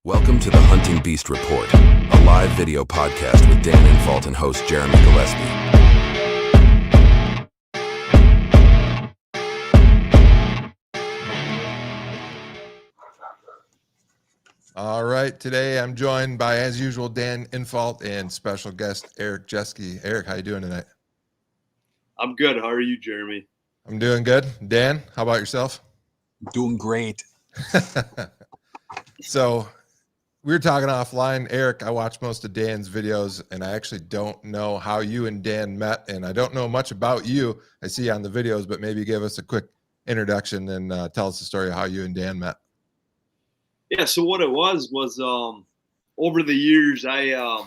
Welcome to the Hunting Beast Report, a live video podcast with Dan Infalt and host Jeremy Gillespie. All right, today I'm joined by, as usual, Dan Infalt and special guest Eric Jeske. Eric, how you doing tonight? I'm good. How are you, Jeremy? I'm doing good. Dan, how about yourself? Doing great. So we were talking offline. Eric, I watched most of Dan's videos, and I actually don't know how you and Dan met, and I don't know much about you. I see you on the videos, but maybe give us a quick introduction and tell us the story of how you and Dan met. Yeah, so what it was over the years, I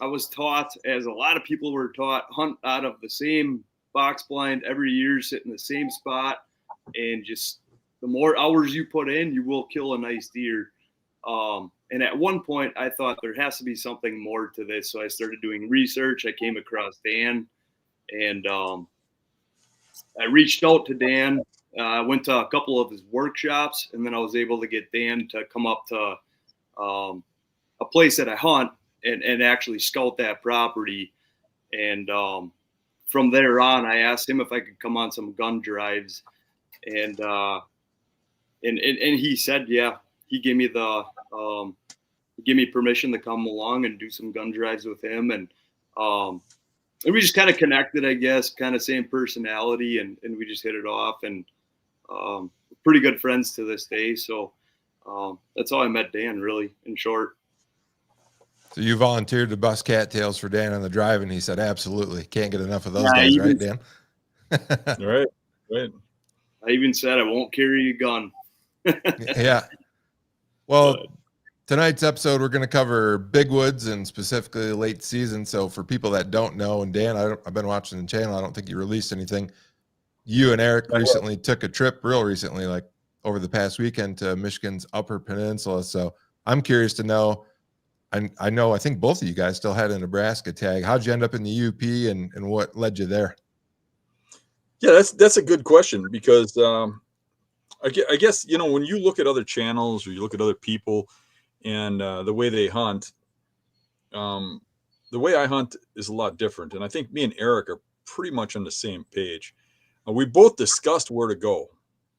was taught, as a lot of people were taught, hunt out of the same box blind every year, sit in the same spot, and just the more hours you put in, you will kill a nice deer. And at one point, I thought there has to be something more to this, so I started doing research. I came across Dan, and I reached out to Dan. I went to a couple of his workshops, and then I was able to get Dan to come up to a place that I hunt and actually scout that property. And from there on, I asked him if I could come on some gun drives, and he said, yeah. He gave me permission to come along and do some gun drives with him, and we just kind of connected, I guess, kind of same personality, and we just hit it off, and pretty good friends to this day. So that's how I met Dan, really, in short. So you volunteered to bust cattails for Dan on the drive, and he said, absolutely. Can't get enough of those guys, right, Dan? Right. I even said I won't carry a gun. Yeah. Well, tonight's episode, we're going to cover big woods and specifically late season. So for people that don't know, and Dan, I've been watching the channel. I don't think you released anything. You and Eric recently took a trip, real recently, like over the past weekend, to Michigan's Upper Peninsula. So I'm curious to know, I think both of you guys still had a Nebraska tag. How'd you end up in the UP, and what led you there? Yeah, that's a good question, because I guess, when you look at other channels or you look at other people and the way they hunt, the way I hunt is a lot different. And I think me and Eric are pretty much on the same page. We both discussed where to go.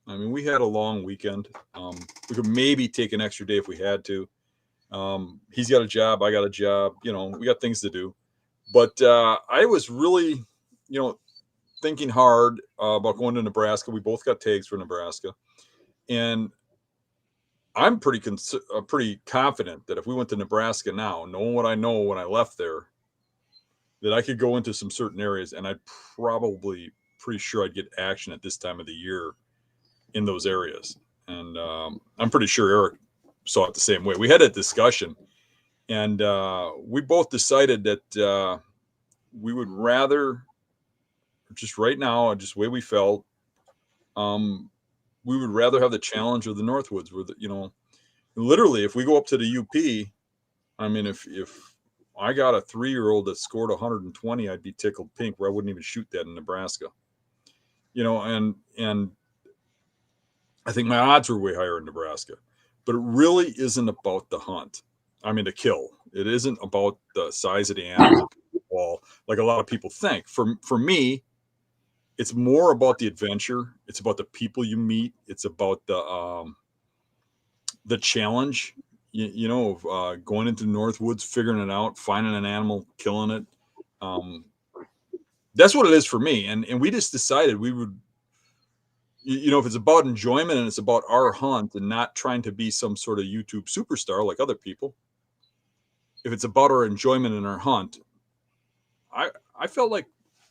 I mean, we had a long weekend. We could maybe take an extra day if we had to. He's got a job. I got a job. We got things to do. But I was really, thinking hard about going to Nebraska. We both got tags for Nebraska. And I'm pretty confident that if we went to Nebraska now, knowing what I know when I left there, that I could go into some certain areas, and I'd probably pretty sure I'd get action at this time of the year in those areas. And I'm pretty sure Eric saw it the same way. We had a discussion, and we both decided that we would rather, just right now, just the way we felt, we would rather have the challenge of the Northwoods, where literally, if we go up to the UP, I mean, if I got a 3-year-old that scored 120, I'd be tickled pink, where I wouldn't even shoot that in Nebraska. And I think my odds were way higher in Nebraska. But it really isn't about the hunt. I mean, the kill. It isn't about the size of the animal, like a lot of people think. For me, it's more about the adventure. It's about the people you meet. It's about the challenge, of going into the Northwoods, figuring it out, finding an animal, killing it. That's what it is for me. And we just decided we would, if it's about enjoyment and it's about our hunt and not trying to be some sort of YouTube superstar like other people, if it's about our enjoyment and our hunt, I felt like,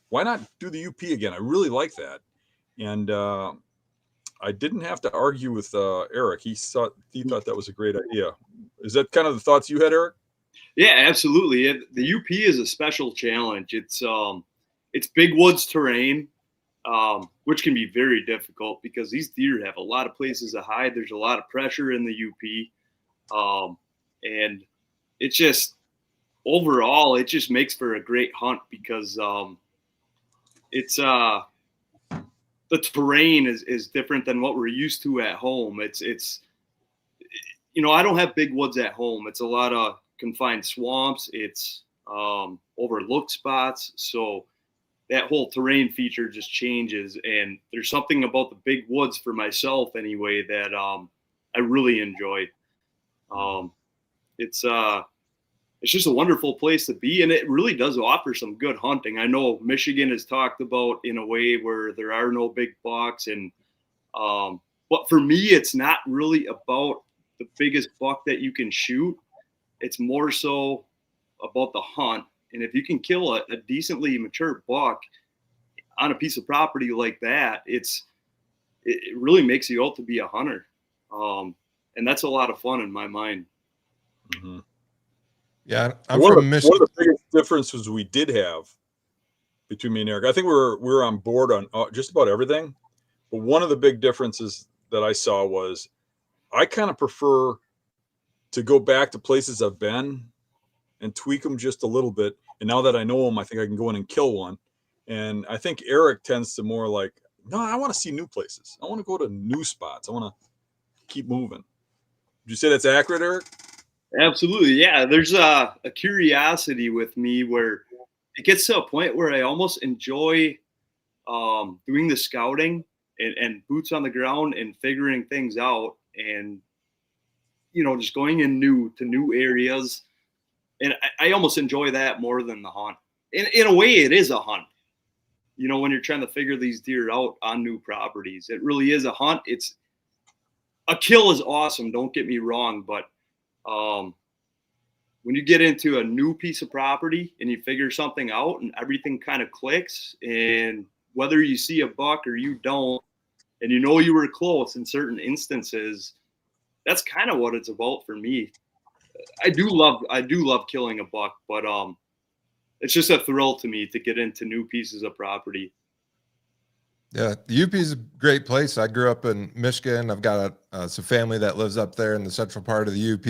why not do the UP again? I really like that. And I didn't have to argue with Eric. He thought that was a great idea. Is that kind of the thoughts you had, Eric? Yeah, absolutely. The UP is a special challenge. It's big woods terrain, which can be very difficult because these deer have a lot of places to hide. There's a lot of pressure in the UP. And it's just, overall, it just makes for a great hunt because it's the terrain is different than what we're used to at home. It's I don't have big woods at home. It's a lot of confined swamps. It's overlooked spots. So that whole terrain feature just changes. And there's something about the big woods for myself anyway that I really enjoy. It's just a wonderful place to be, and it really does offer some good hunting. I know Michigan is talked about in a way where there are no big bucks, and but for me, it's not really about the biggest buck that you can shoot. It's more so about the hunt. And if you can kill a decently mature buck on a piece of property like that, it really makes you out to be a hunter. And that's a lot of fun in my mind. Mm-hmm. Yeah, I'm from Michigan. One of the biggest differences we did have between me and Eric, I think we were on board on just about everything. But one of the big differences that I saw was I kind of prefer to go back to places I've been and tweak them just a little bit. And now that I know them, I think I can go in and kill one. And I think Eric tends to more like, no, I want to see new places. I want to go to new spots. I want to keep moving. Would you say that's accurate, Eric? Absolutely. Yeah. There's a curiosity with me where it gets to a point where I almost enjoy doing the scouting and boots on the ground and figuring things out and, just going to new areas. And I almost enjoy that more than the hunt. In a way, it is a hunt. When you're trying to figure these deer out on new properties, it really is a hunt. It's a kill is awesome. Don't get me wrong. But when you get into a new piece of property and you figure something out and everything kind of clicks, and whether you see a buck or you don't, and you were close in certain instances, that's kind of what it's about for me. I do love killing a buck, but it's just a thrill to me to get into new pieces of property. Yeah, the UP is a great place. I grew up in Michigan. I've got some family that lives up there in the central part of the UP.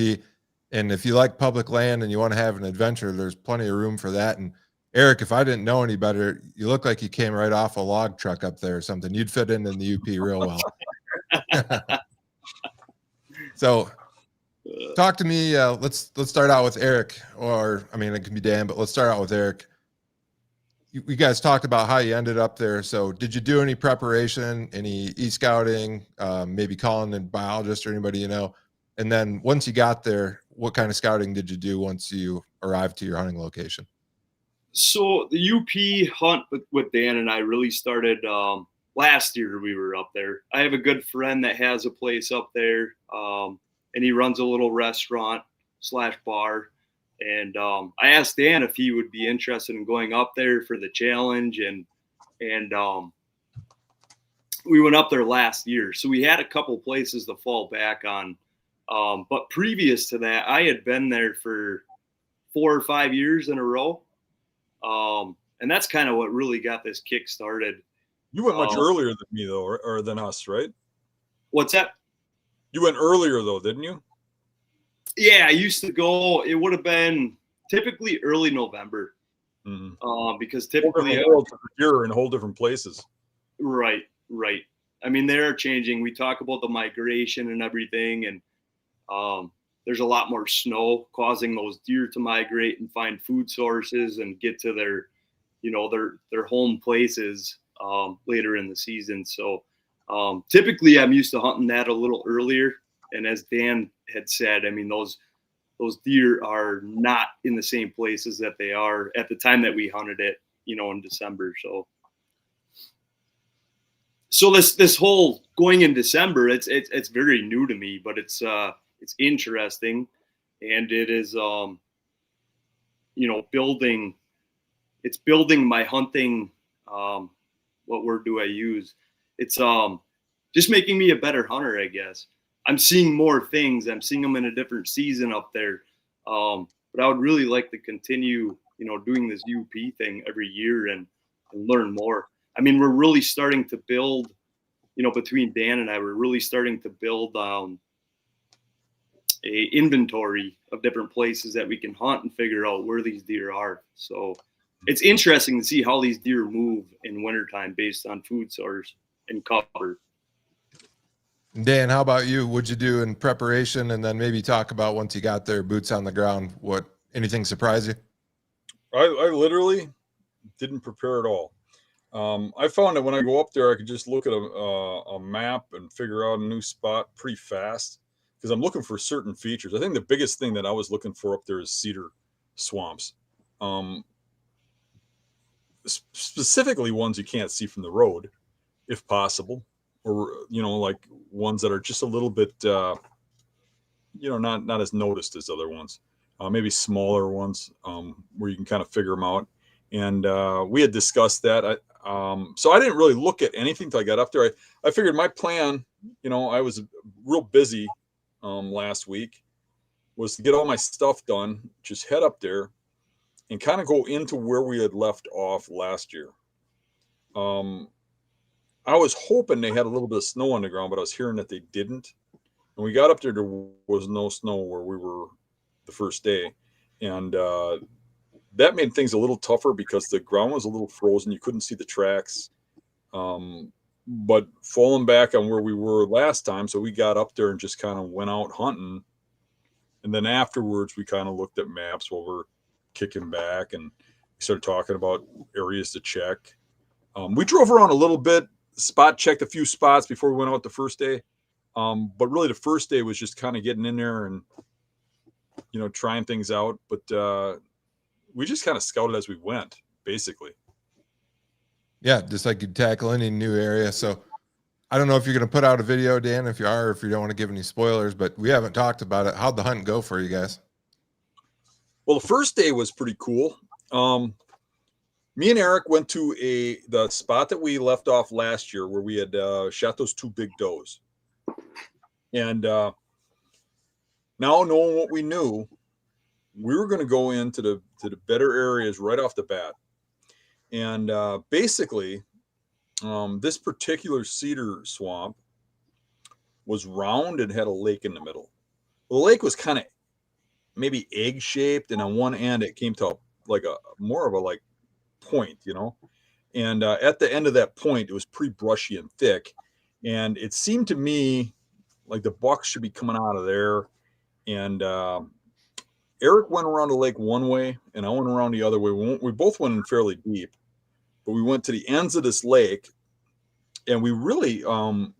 And if you like public land and you want to have an adventure, there's plenty of room for that. And Eric, if I didn't know any better, you look like you came right off a log truck up there or something. You'd fit in the UP real well. So talk to me. Let's start out with Eric, or it can be Dan, but let's start out with Eric. You guys talked about how you ended up there. So did you do any preparation, any e-scouting, maybe calling a biologist or anybody you know? And then once you got there, what kind of scouting did you do once you arrived to your hunting location? So the UP hunt with Dan and I really started last year. We were up there. I have a good friend that has a place up there, and he runs a little restaurant/bar. And I asked Dan if he would be interested in going up there for the challenge, and we went up there last year. So we had a couple places to fall back on. But previous to that, I had been there for 4 or 5 years in a row. And that's kind of what really got this kick started. You went much earlier than me, though, or than us, right? What's that? You went earlier, though, didn't you? Yeah, I used to go. It would have been typically early November, because typically you're in whole different places. Right. I mean, they're changing. We talk about the migration and everything, and there's a lot more snow causing those deer to migrate and find food sources and get to their home places later in the season. So typically, I'm used to hunting that a little earlier. And as Dan had said, I mean, those deer are not in the same places that they are at the time that we hunted it, in December. So this whole going in December, it's very new to me, but it's interesting, and it is building my hunting. What word do I use? It's just making me a better hunter, I guess. I'm seeing more things. I'm seeing them in a different season up there. But I would really like to continue, doing this UP thing every year and learn more. I mean, we're really starting to build, between Dan and I, we're really starting to build a inventory of different places that we can hunt and figure out where these deer are. So it's interesting to see how these deer move in wintertime based on food source and cover. Dan, how about you? What'd you do in preparation? And then maybe talk about once you got there, boots on the ground, anything surprise you? I literally didn't prepare at all. I found that when I go up there, I could just look at a map and figure out a new spot pretty fast because I'm looking for certain features. I think the biggest thing that I was looking for up there is cedar swamps, specifically ones you can't see from the road, if possible, or like ones that are just a little bit, not as noticed as other ones. Maybe smaller ones where you can kind of figure them out. And we had discussed that. So I didn't really look at anything till I got up there. I figured my plan, I was real busy last week, was to get all my stuff done, just head up there and kind of go into where we had left off last year. I was hoping they had a little bit of snow on the ground, but I was hearing that they didn't. And we got up there was no snow where we were the first day. And that made things a little tougher because the ground was a little frozen. You couldn't see the tracks. But falling back on where we were last time, so we got up there and just kind of went out hunting. And then afterwards, we kind of looked at maps while we're kicking back and we started talking about areas to check. We drove around a little bit, checked a few spots before we went out the first day. But really the first day was just kind of getting in there and, trying things out. But we just kind of scouted as we went, basically. Yeah, just like you tackle any new area. So I don't know if you're going to put out a video, Dan, if you are, if you don't want to give any spoilers, but we haven't talked about it. How'd the hunt go for you guys? Well, the first day was pretty cool. Me and Eric went to the spot that we left off last year where we had shot those 2 big does. And now knowing what we knew, we were going to go into the better areas right off the bat. And basically, this particular cedar swamp was round and had a lake in the middle. Well, the lake was kind of maybe egg shaped, and on one end it came to more of a point, and at the end of that point it was pretty brushy and thick, and it seemed to me like the bucks should be coming out of there. And Eric went around the lake one way and I went around the other way. We both went in fairly deep, but we went to the ends of this lake, and we really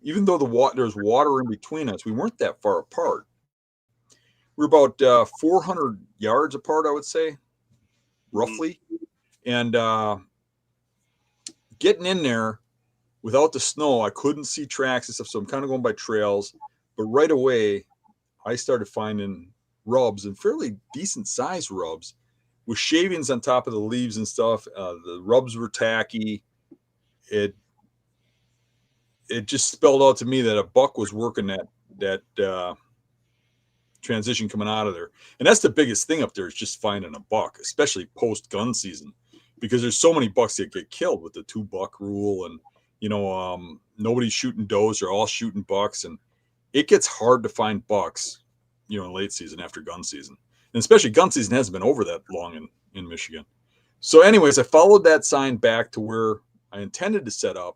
even though there's water in between us, we weren't that far apart. We're about 400 yards apart, I would say, roughly. And getting in there without the snow, I couldn't see tracks and stuff, so I'm kind of going by trails. But right away, I started finding rubs, and fairly decent sized rubs with shavings on top of the leaves and stuff. The rubs were tacky. It just spelled out to me that a buck was working that transition coming out of there. And that's the biggest thing up there, is just finding a buck, especially post gun season, because there's so many bucks that get killed with the 2 buck rule. And nobody's shooting does, they're all shooting bucks, and it gets hard to find bucks in late season after gun season, and especially gun season hasn't been over that long in Michigan. So anyways, I followed that sign back to where I intended to set up,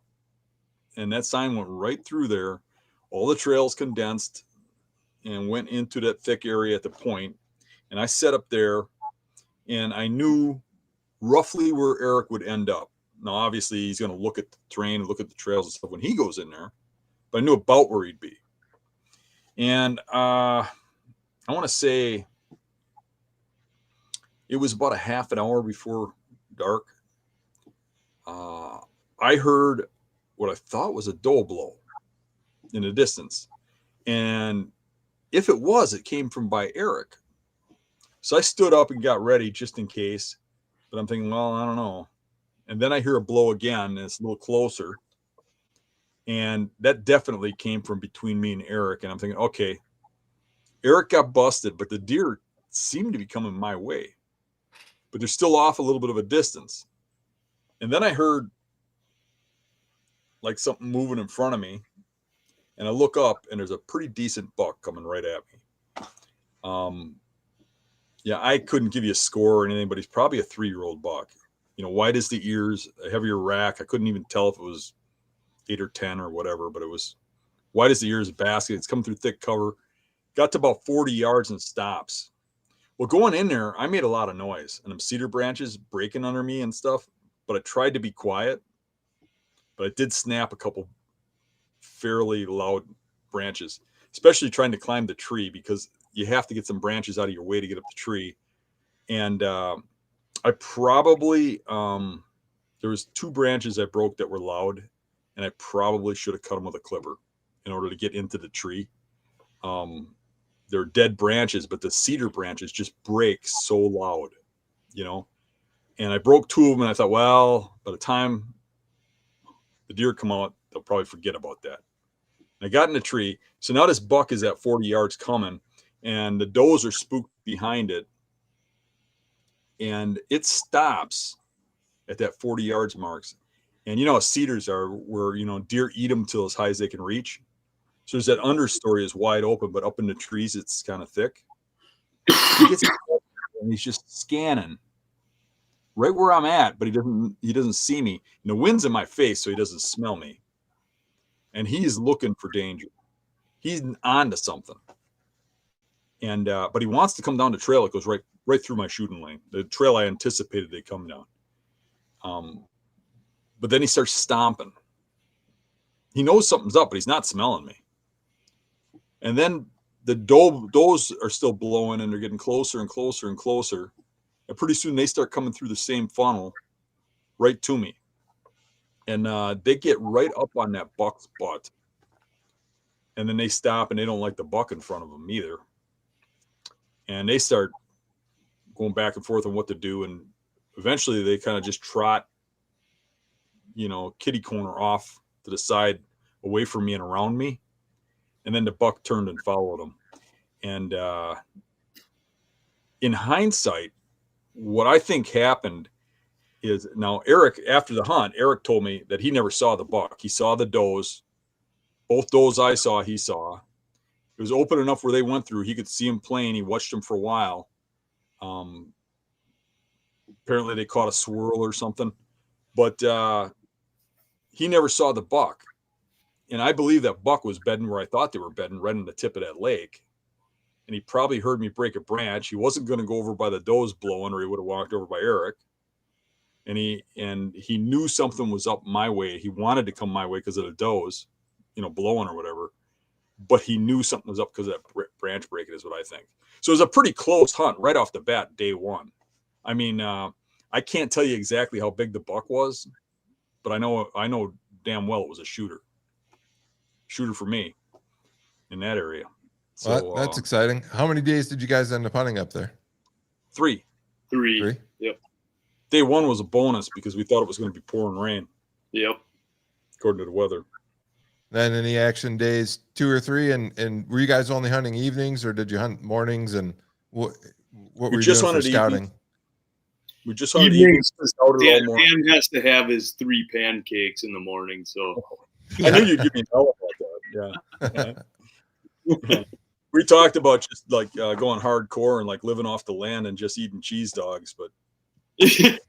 and that sign went right through there. All the trails condensed and went into that thick area at the point, and I set up there, and I knew roughly where Eric would end up. Now, obviously, he's going to look at the terrain and look at the trails and stuff when he goes in there, but I knew about where he'd be. And I want to say it was about a half an hour before dark. I heard what I thought was a doe blow in the distance. And if it was, it came from by Eric. So I stood up and got ready just in case. But I'm thinking, well, I don't know. And then I hear a blow again, and it's a little closer. And that definitely came from between me and Eric. And I'm thinking, okay, Eric got busted, but the deer seemed to be coming my way. But they're still off a little bit of a distance. And then I heard like something moving in front of me. And I look up, and there's a pretty decent buck coming right at me. Yeah, I couldn't give you a score or anything, but he's probably a 3-year-old buck. White as the ears, a heavier rack. I couldn't even tell if it was 8 or 10 or whatever, but it was wide as the ear is a basket. It's coming through thick cover. Got to about 40 yards and stops. Well, going in there, I made a lot of noise, and them cedar branches breaking under me and stuff. But I tried to be quiet. But I did snap a couple fairly loud branches, especially trying to climb the tree, because you have to get some branches out of your way to get up the tree. And I probably there was 2 branches I broke that were loud, and I probably should have cut them with a clipper in order to get into the tree. They're dead branches, but the cedar branches just break so loud, you know. And I broke 2 of them, and I thought, well, by the time the deer come out, they'll probably forget about that. And I got in the tree. So now this buck is at 40 yards coming, and the does are spooked behind it. And it stops at that 40 yards marks. And you know how cedars are, where, you know, deer eat them till as high as they can reach. So there's that understory is wide open, but up in the trees, it's kind of thick. He gets and he's just scanning right where I'm at, but he doesn't see me. And the wind's in my face, so he doesn't smell me. And he's looking for danger. He's on to something. And but he wants to come down the trail. It goes right through my shooting lane, the trail I anticipated they'd come down. But then he starts stomping. He knows something's up, but he's not smelling me. And then the does are still blowing, and they're getting closer and closer and closer. And pretty soon they start coming through the same funnel right to me. And they get right up on that buck's butt. And then they stop, and they don't like the buck in front of them either. And they start going back and forth on what to do. And eventually they kind of just trot, you know, kitty corner off to the side away from me and around me. And then the buck turned and followed him. And in hindsight, what I think happened is, now Eric, after the hunt, Eric told me that he never saw the buck. He saw the does. Both does I saw, he saw. It was open enough where they went through. He could see him playing. He watched him for a while. Apparently they caught a swirl or something. But he never saw the buck. And I believe that buck was bedding where I thought they were bedding, right in the tip of that lake. And he probably heard me break a branch. He wasn't going to go over by the does blowing, or he would have walked over by Eric. And he knew something was up my way. He wanted to come my way because of the does, you know, blowing or whatever. But he knew something was up because of that branch breaking, is what I think. So it was a pretty close hunt right off the bat, day one. I mean, I can't tell you exactly how big the buck was, but I know damn well it was a shooter for me in that area. So well, that's exciting. How many days did you guys end up hunting up there? 3. Yep. Day 1 was a bonus because we thought it was going to be pouring rain. Yep. According to the weather. Then any action days 2 or 3, and were you guys only hunting evenings, or did you hunt mornings? And what were you doing for scouting? Evenings. We just hunted evenings. Dan has to have his 3 pancakes in the morning. So I knew you'd give me hell about that. Yeah. We talked about just like going hardcore and like living off the land and just eating cheese dogs, but we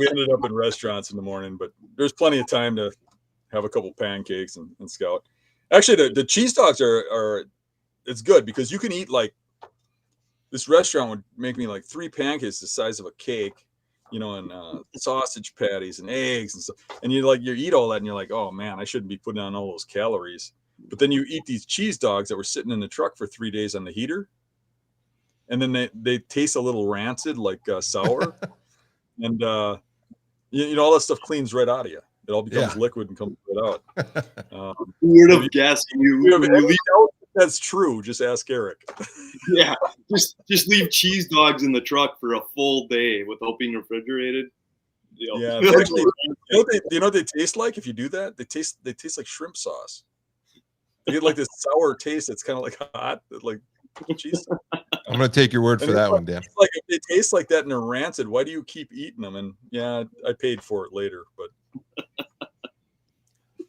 ended up in restaurants in the morning. But there's plenty of time to have a couple pancakes and scout. Actually, the cheese dogs are it's good because you can eat, like, this restaurant would make me like 3 pancakes the size of a cake, you know, and sausage patties and eggs and stuff. And you eat all that and you're like, oh man, I shouldn't be putting on all those calories. But then you eat these cheese dogs that were sitting in the truck for 3 days on the heater. And then they taste a little rancid, like sour. And, you know, all that stuff cleans right out of you. It all becomes liquid and comes right out. Who would have guessed you? That's true. Just ask Eric. Yeah. Just leave cheese dogs in the truck for a full day without being refrigerated. Yeah. Actually, you know what they taste like if you do that? They taste like shrimp sauce. They get like this sour taste that's kind of like hot, like cheese. I'm going to take your word for that one, Dan. Like, if they taste like that and they're rancid, why do you keep eating them? And yeah, I paid for it later, but.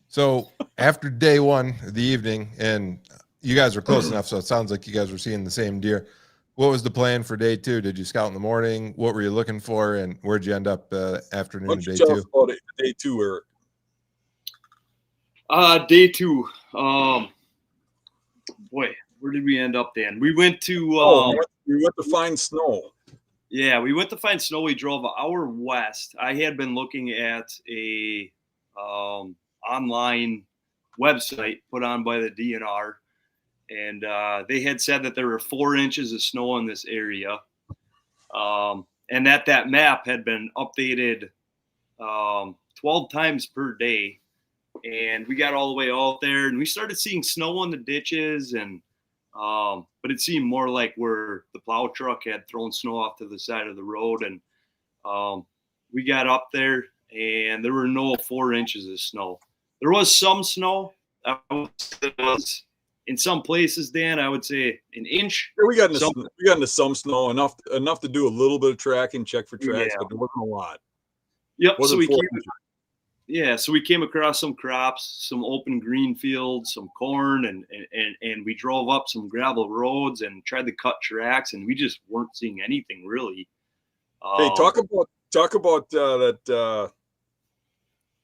So after day 1 of the evening, and you guys were close enough, so it sounds like you guys were seeing the same deer. What was the plan for day 2? Did you scout in the morning? What were you looking for, and where'd you end up afternoon of day 2? About day 2, Eric? Day 2. Boy, where did we end up, Dan? We went to we went to find snow. Yeah, we went to find snow. We drove an hour west. I had been looking at a online website put on by the DNR, and they had said that there were 4 inches of snow in this area, and that map had been updated 12 times per day. And we got all the way out there, and we started seeing snow in the ditches, and but it seemed more like where the plow truck had thrown snow off to the side of the road. And we got up there, and there were no 4 inches of snow. There was some snow. It was in some places, Dan, I would say an inch. Yeah, we got into some snow, enough to do a little bit of tracking, check for tracks, but there wasn't a lot. Yep. So we came across some crops, some open green fields, some corn, and we drove up some gravel roads and tried to cut tracks, and we just weren't seeing anything really. Hey, talk about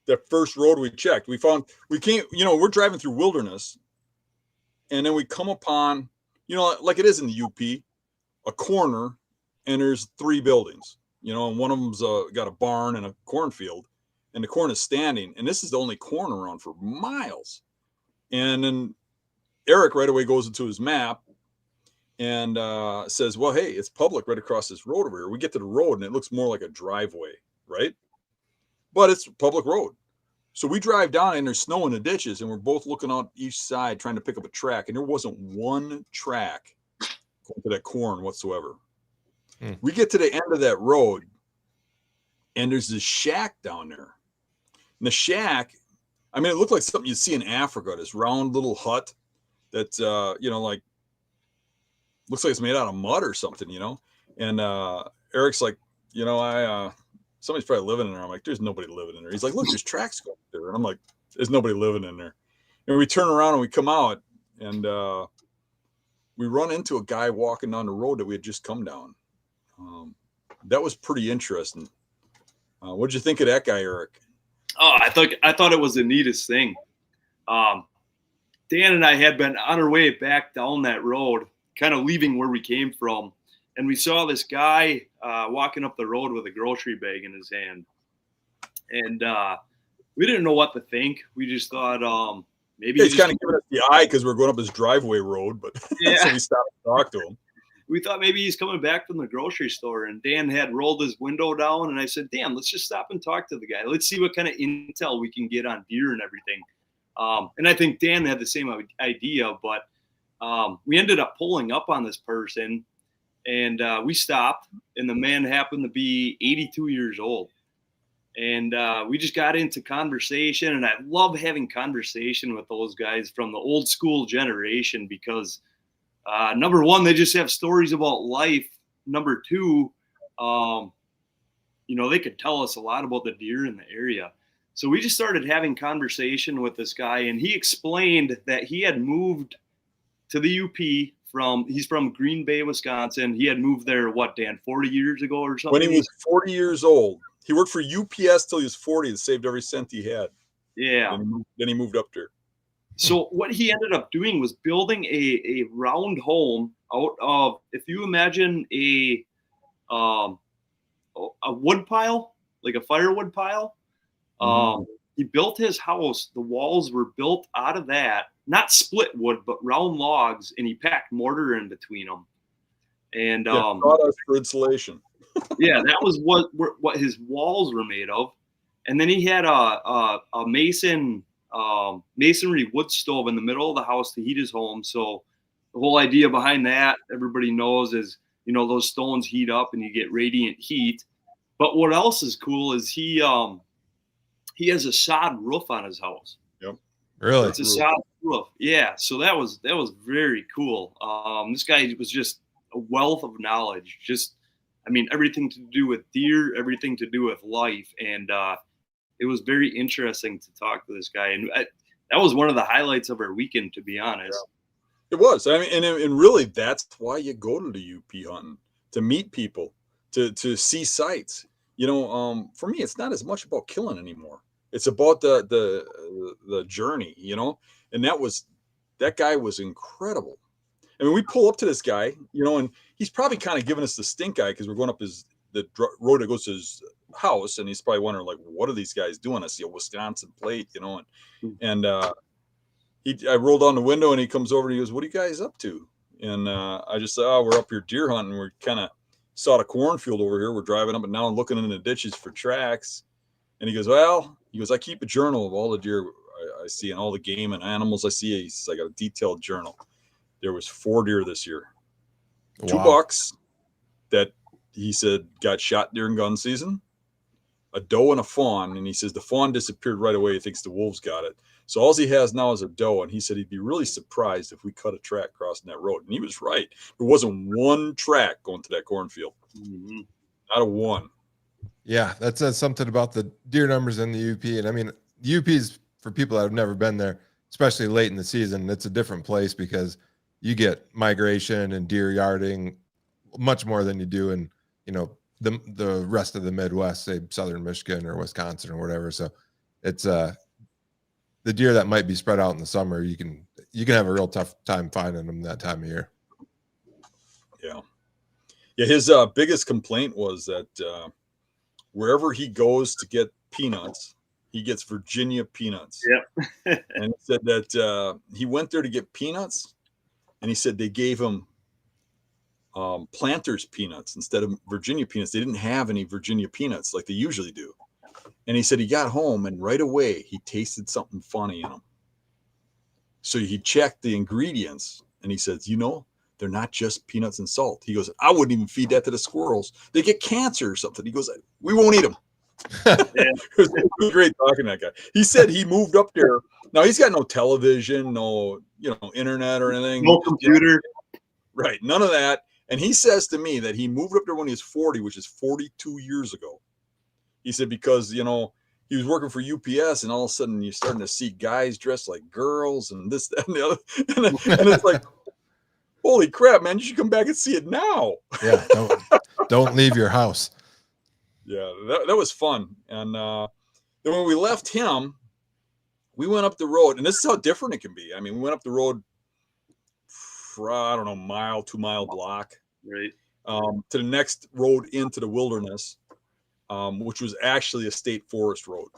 that first road we checked. We're driving through wilderness, and then we come upon, like it is in the UP, a corner, and there's 3 buildings, and one of them's got a barn and a cornfield. And the corn is standing, and this is the only corn around for miles. And then Eric right away goes into his map and says, well, hey, it's public right across this road over here. We get to the road, and it looks more like a driveway, right? But it's a public road. So we drive down, and there's snow in the ditches, and we're both looking out each side trying to pick up a track, and there wasn't one track to that corn whatsoever. We get to the end of that road, and there's this shack down there. And the shack, I mean, it looked like something you'd see in Africa, this round little hut that, like, looks like it's made out of mud or something, And Eric's like, somebody's probably living in there. I'm like, there's nobody living in there. He's like, look, there's tracks going there. And I'm like, there's nobody living in there. And we turn around and we come out, and we run into a guy walking down the road that we had just come down. That was pretty interesting. What'd you think of that guy, Eric? Oh, I thought it was the neatest thing. Dan and I had been on our way back down that road, kind of leaving where we came from, and we saw this guy walking up the road with a grocery bag in his hand. And we didn't know what to think. We just thought maybe he's kind of giving us the eye because we're going up his driveway road, but yeah. So we stopped to talk to him. We thought maybe he's coming back from the grocery store, and Dan had rolled his window down, and I said, Dan, let's just stop and talk to the guy. Let's see what kind of intel we can get on deer and everything. And I think Dan had the same idea, but we ended up pulling up on this person, and we stopped, and the man happened to be 82 years old. And we just got into conversation, and I love having conversation with those guys from the old school generation because number one, they just have stories about life. Number two, they could tell us a lot about the deer in the area. So we just started having conversation with this guy, and he explained that he had moved to the UP he's from Green Bay, Wisconsin. He had moved there, Dan, 40 years ago or something? When he was 40 years old. He worked for UPS till he was 40 and saved every cent he had. Yeah. Then he moved up there. So what he ended up doing was building a round home out of, if you imagine a wood pile, like a firewood pile. He built his house. The walls were built out of that, not split wood, but round logs, and he packed mortar in between them. And sawdust for insulation. Yeah, that was what his walls were made of. And then he had a masonry wood stove in the middle of the house to heat his home. So the whole idea behind that, everybody knows, is those stones heat up and you get radiant heat. But what else is cool is he has a sod roof on his house. Yep. Really? It's a sod roof. Yeah. So that was very cool. This guy was just a wealth of knowledge. Everything to do with deer, everything to do with life. And it was very interesting to talk to this guy. And that was one of the highlights of our weekend, to be honest. Yeah. It was. And really, that's why you go to the UP hunting, to meet people, to see sights. For me, it's not as much about killing anymore. It's about the journey, And that guy was incredible. I mean, we pull up to this guy, and he's probably kind of giving us the stink eye because we're going up the road that goes to his house, and he's probably wondering, like, what are these guys doing? I see a Wisconsin plate, and I rolled down the window, and he comes over and he goes, "What are you guys up to?" And I just said, "Oh, we're up here deer hunting. We're kind of saw the cornfield over here. We're driving up and down and looking in the ditches for tracks." And he goes, "I keep a journal of all the deer I see and all the game and animals I see." He says, "I got a detailed journal. There was 4 deer this year. Wow. 2 bucks that he said got shot during gun season, a doe and a fawn." And he says the fawn disappeared right away. He thinks the wolves got it. So all he has now is a doe. And he said he'd be really surprised if we cut a track crossing that road. And he was right. There wasn't one track going to that cornfield. Mm-hmm. Not a one. Yeah, that says something about the deer numbers in the UP. And I mean, the UP is, for people that have never been there, especially late in the season, it's a different place because you get migration and deer yarding much more than you do in, the rest of the Midwest, say Southern Michigan or Wisconsin or whatever. So it's the deer that might be spread out in the summer, you can have a real tough time finding them that time of year. Yeah. Yeah. His biggest complaint was that wherever he goes to get peanuts, he gets Virginia peanuts. Yep. And he said that he went there to get peanuts, and he said they gave him Planters peanuts instead of Virginia peanuts. They didn't have any Virginia peanuts like they usually do. And he said he got home and right away he tasted something funny in them. So he checked the ingredients and he says, they're not just peanuts and salt. He goes, I wouldn't even feed that to the squirrels. They get cancer or something. He goes, we won't eat them. It was great talking to that guy. He said he moved up there. Now he's got no television, no, internet or anything. No computer. Right. None of that. And he says to me that he moved up there when he was 40, which is 42 years ago. He said, because, he was working for UPS and all of a sudden you're starting to see guys dressed like girls and this, that, and the other. And it's like, holy crap, man, you should come back and see it now. Yeah. Don't leave your house. Yeah, that was fun. And then when we left him, we went up the road, and this is how different it can be. I mean, we went up the road for, I don't know, mile, 2 mile block, right, to the next road into the wilderness, which was actually a state forest road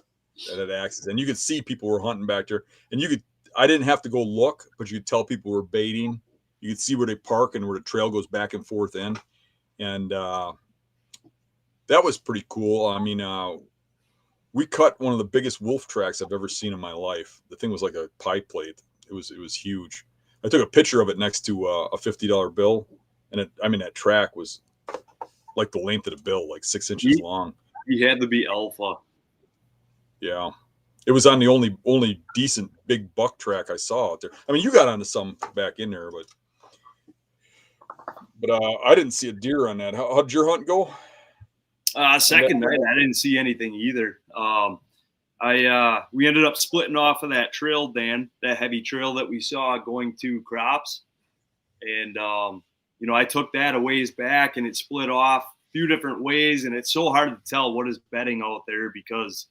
that had access. And you could see people were hunting back there, and I didn't have to go look, but you could tell people were baiting. You could see where they park and where the trail goes back and forth in. And that was pretty cool. I mean, we cut one of the biggest wolf tracks I've ever seen in my life. The thing was like a pie plate. It was huge. I took a picture of it next to a $50 bill, and that track was like the length of the bill, like 6 inches long. He had to be alpha. Yeah, it was on the only decent big buck track I saw out there. I mean, you got onto some back in there, but I didn't see a deer on that. How'd your hunt go? Second night, I didn't see anything either. We ended up splitting off of that trail, Dan, that heavy trail that we saw going to crops. And, I took that a ways back and it split off a few different ways. And it's so hard to tell what is bedding out there because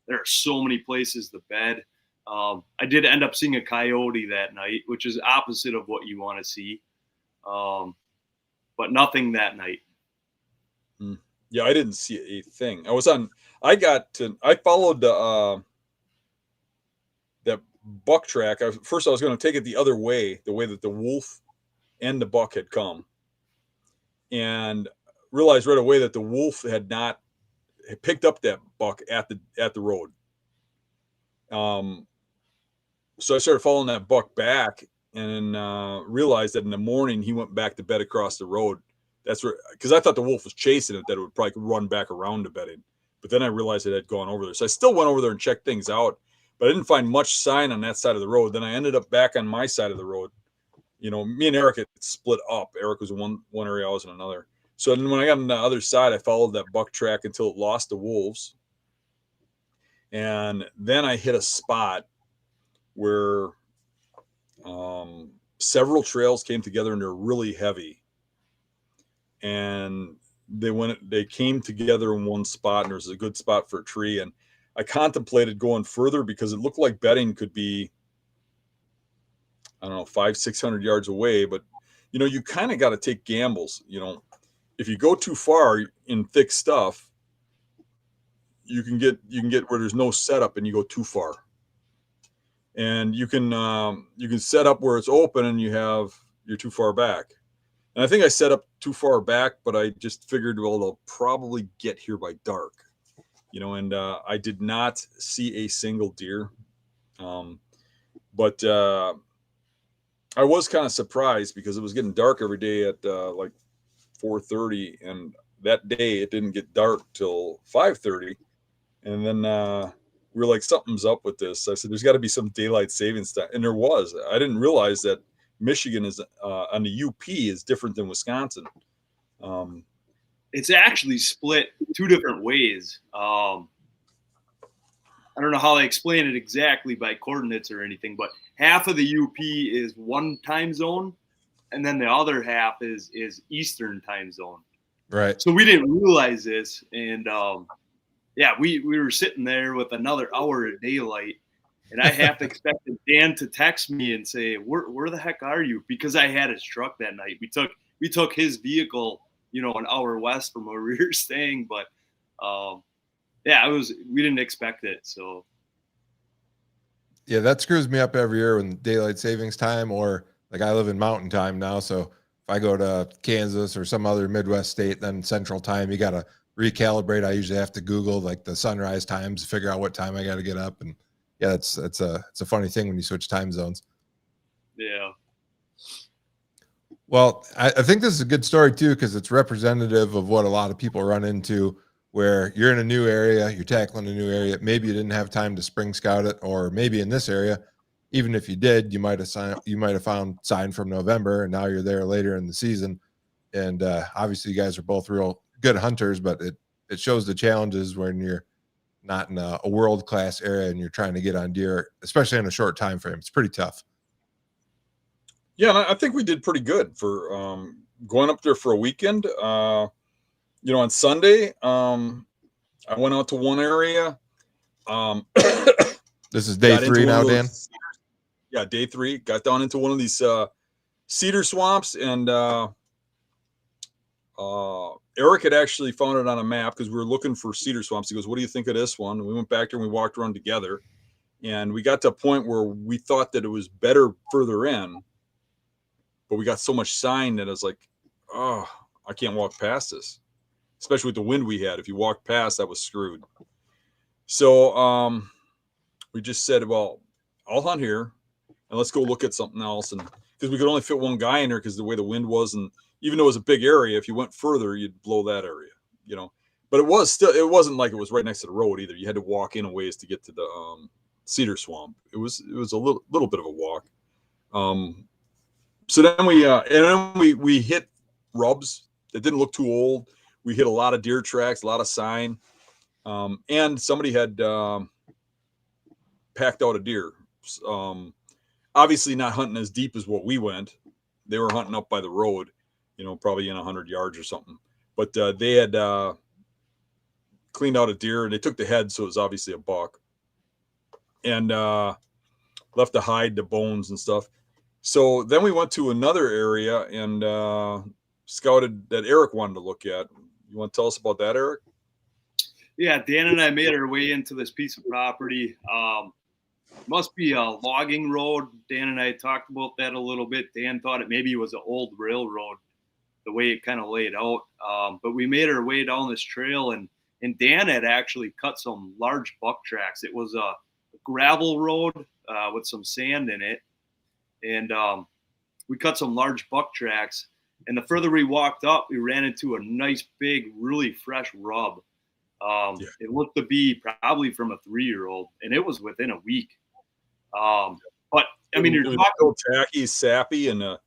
there are so many places to bed. I did end up seeing a coyote that night, which is opposite of what you want to see. But nothing that night. Yeah, I didn't see a thing. I followed that buck track. First, I was going to take it the other way, the way that the wolf and the buck had come, and realized right away that the wolf had picked up that buck at the road. So I started following that buck back, and realized that in the morning he went back to bed across the road. That's where, because I thought the wolf was chasing it, that it would probably run back around to bedding. But then I realized it had gone over there. So I still went over there and checked things out, but I didn't find much sign on that side of the road. Then I ended up back on my side of the road. Me and Eric had split up. Eric was in one area, I was in another. So then when I got on the other side, I followed that buck track until it lost the wolves. And then I hit a spot where several trails came together and they're really heavy. And they came together in one spot, and there's a good spot for a tree. And I contemplated going further because it looked like bedding could be I don't know, 500-600 yards away. But, you know, you kind of got to take gambles. You know, if you go too far in thick stuff, you can get where there's no setup and you go too far. And you can set up where it's open and you're too far back. And I think I set up too far back, but I just figured, well, they'll probably get here by dark, you know, and I did not see a single deer. But I was kind of surprised because it was getting dark every day at like 4:30, and that day it didn't get dark till 5:30. And then we were like, something's up with this. I said, there's got to be some daylight savings time. And there was. I didn't realize that Michigan is on the UP is different than Wisconsin. It's actually split two different ways. I don't know how they explain it exactly by coordinates or anything, but half of the UP is one time zone, and then the other half is Eastern time zone. Right. So we didn't realize this, and yeah, we were sitting there with another hour of daylight, and I half expected Dan to text me and say, "Where the heck are you?" Because I had his truck that night. We took his vehicle, you know, an hour west from where we were staying, but yeah, we didn't expect it. So yeah, that screws me up every year when daylight savings time, or like I live in mountain time now. So if I go to Kansas or some other Midwest state, then central time, you got to recalibrate. I usually have to Google like the sunrise times to figure out what time I got to get up. And yeah, it's a funny thing when you switch time zones. yeah. Well, I think this is a good story too, because it's representative of what a lot of people run into, where you're in a new area, you're tackling a new area. Maybe you didn't have time to spring scout it, or maybe in this area, even if you did, you might have found sign from November, and now you're there later in the season. And obviously, you guys are both real good hunters, but it shows the challenges when you're not in a world-class area and you're trying to get on deer, especially in a short time frame. It's pretty tough. Yeah, and I think we did pretty good for going up there for a weekend. You know, on Sunday, I went out to one area. This is day 3 now, Dan? Yeah, day 3. Got down into one of these cedar swamps, and Eric had actually found it on a map because we were looking for cedar swamps. He goes, "What do you think of this one?" And we went back there and we walked around together, and we got to a point where we thought that it was better further in, but we got so much sign that I was like, oh, I can't walk past this, especially with the wind we had. If you walked past, that was screwed. So we just said, well, I'll hunt here and let's go look at something else. And because we could only fit one guy in there because the way the wind was, and even though it was a big area, if you went further, you'd blow that area, you know. But it wasn't like it was right next to the road either. You had to walk in a ways to get to the cedar swamp. It was a little bit of a walk. So then we hit rubs that didn't look too old. We hit a lot of deer tracks, a lot of sign, and somebody had packed out a deer. Obviously not hunting as deep as what we went. They were hunting up by the road, you know, probably in 100 yards or something. But they had cleaned out a deer, and they took the head, so it was obviously a buck, and left the hide, the bones and stuff. So then we went to another area and scouted that Eric wanted to look at. You want to tell us about that, Eric? Yeah, Dan and I made our way into this piece of property. Must be a logging road. Dan and I talked about that a little bit. Dan thought it maybe was an old railroad, the way it kind of laid out. But we made our way down this trail, and Dan had actually cut some large buck tracks. It was a gravel road with some sand in it. And we cut some large buck tracks. And the further we walked up, we ran into a nice, big, really fresh rub. It looked to be probably from a 3-year-old, and it was within a week. But, I mean, you're talking so tacky, sappy, and the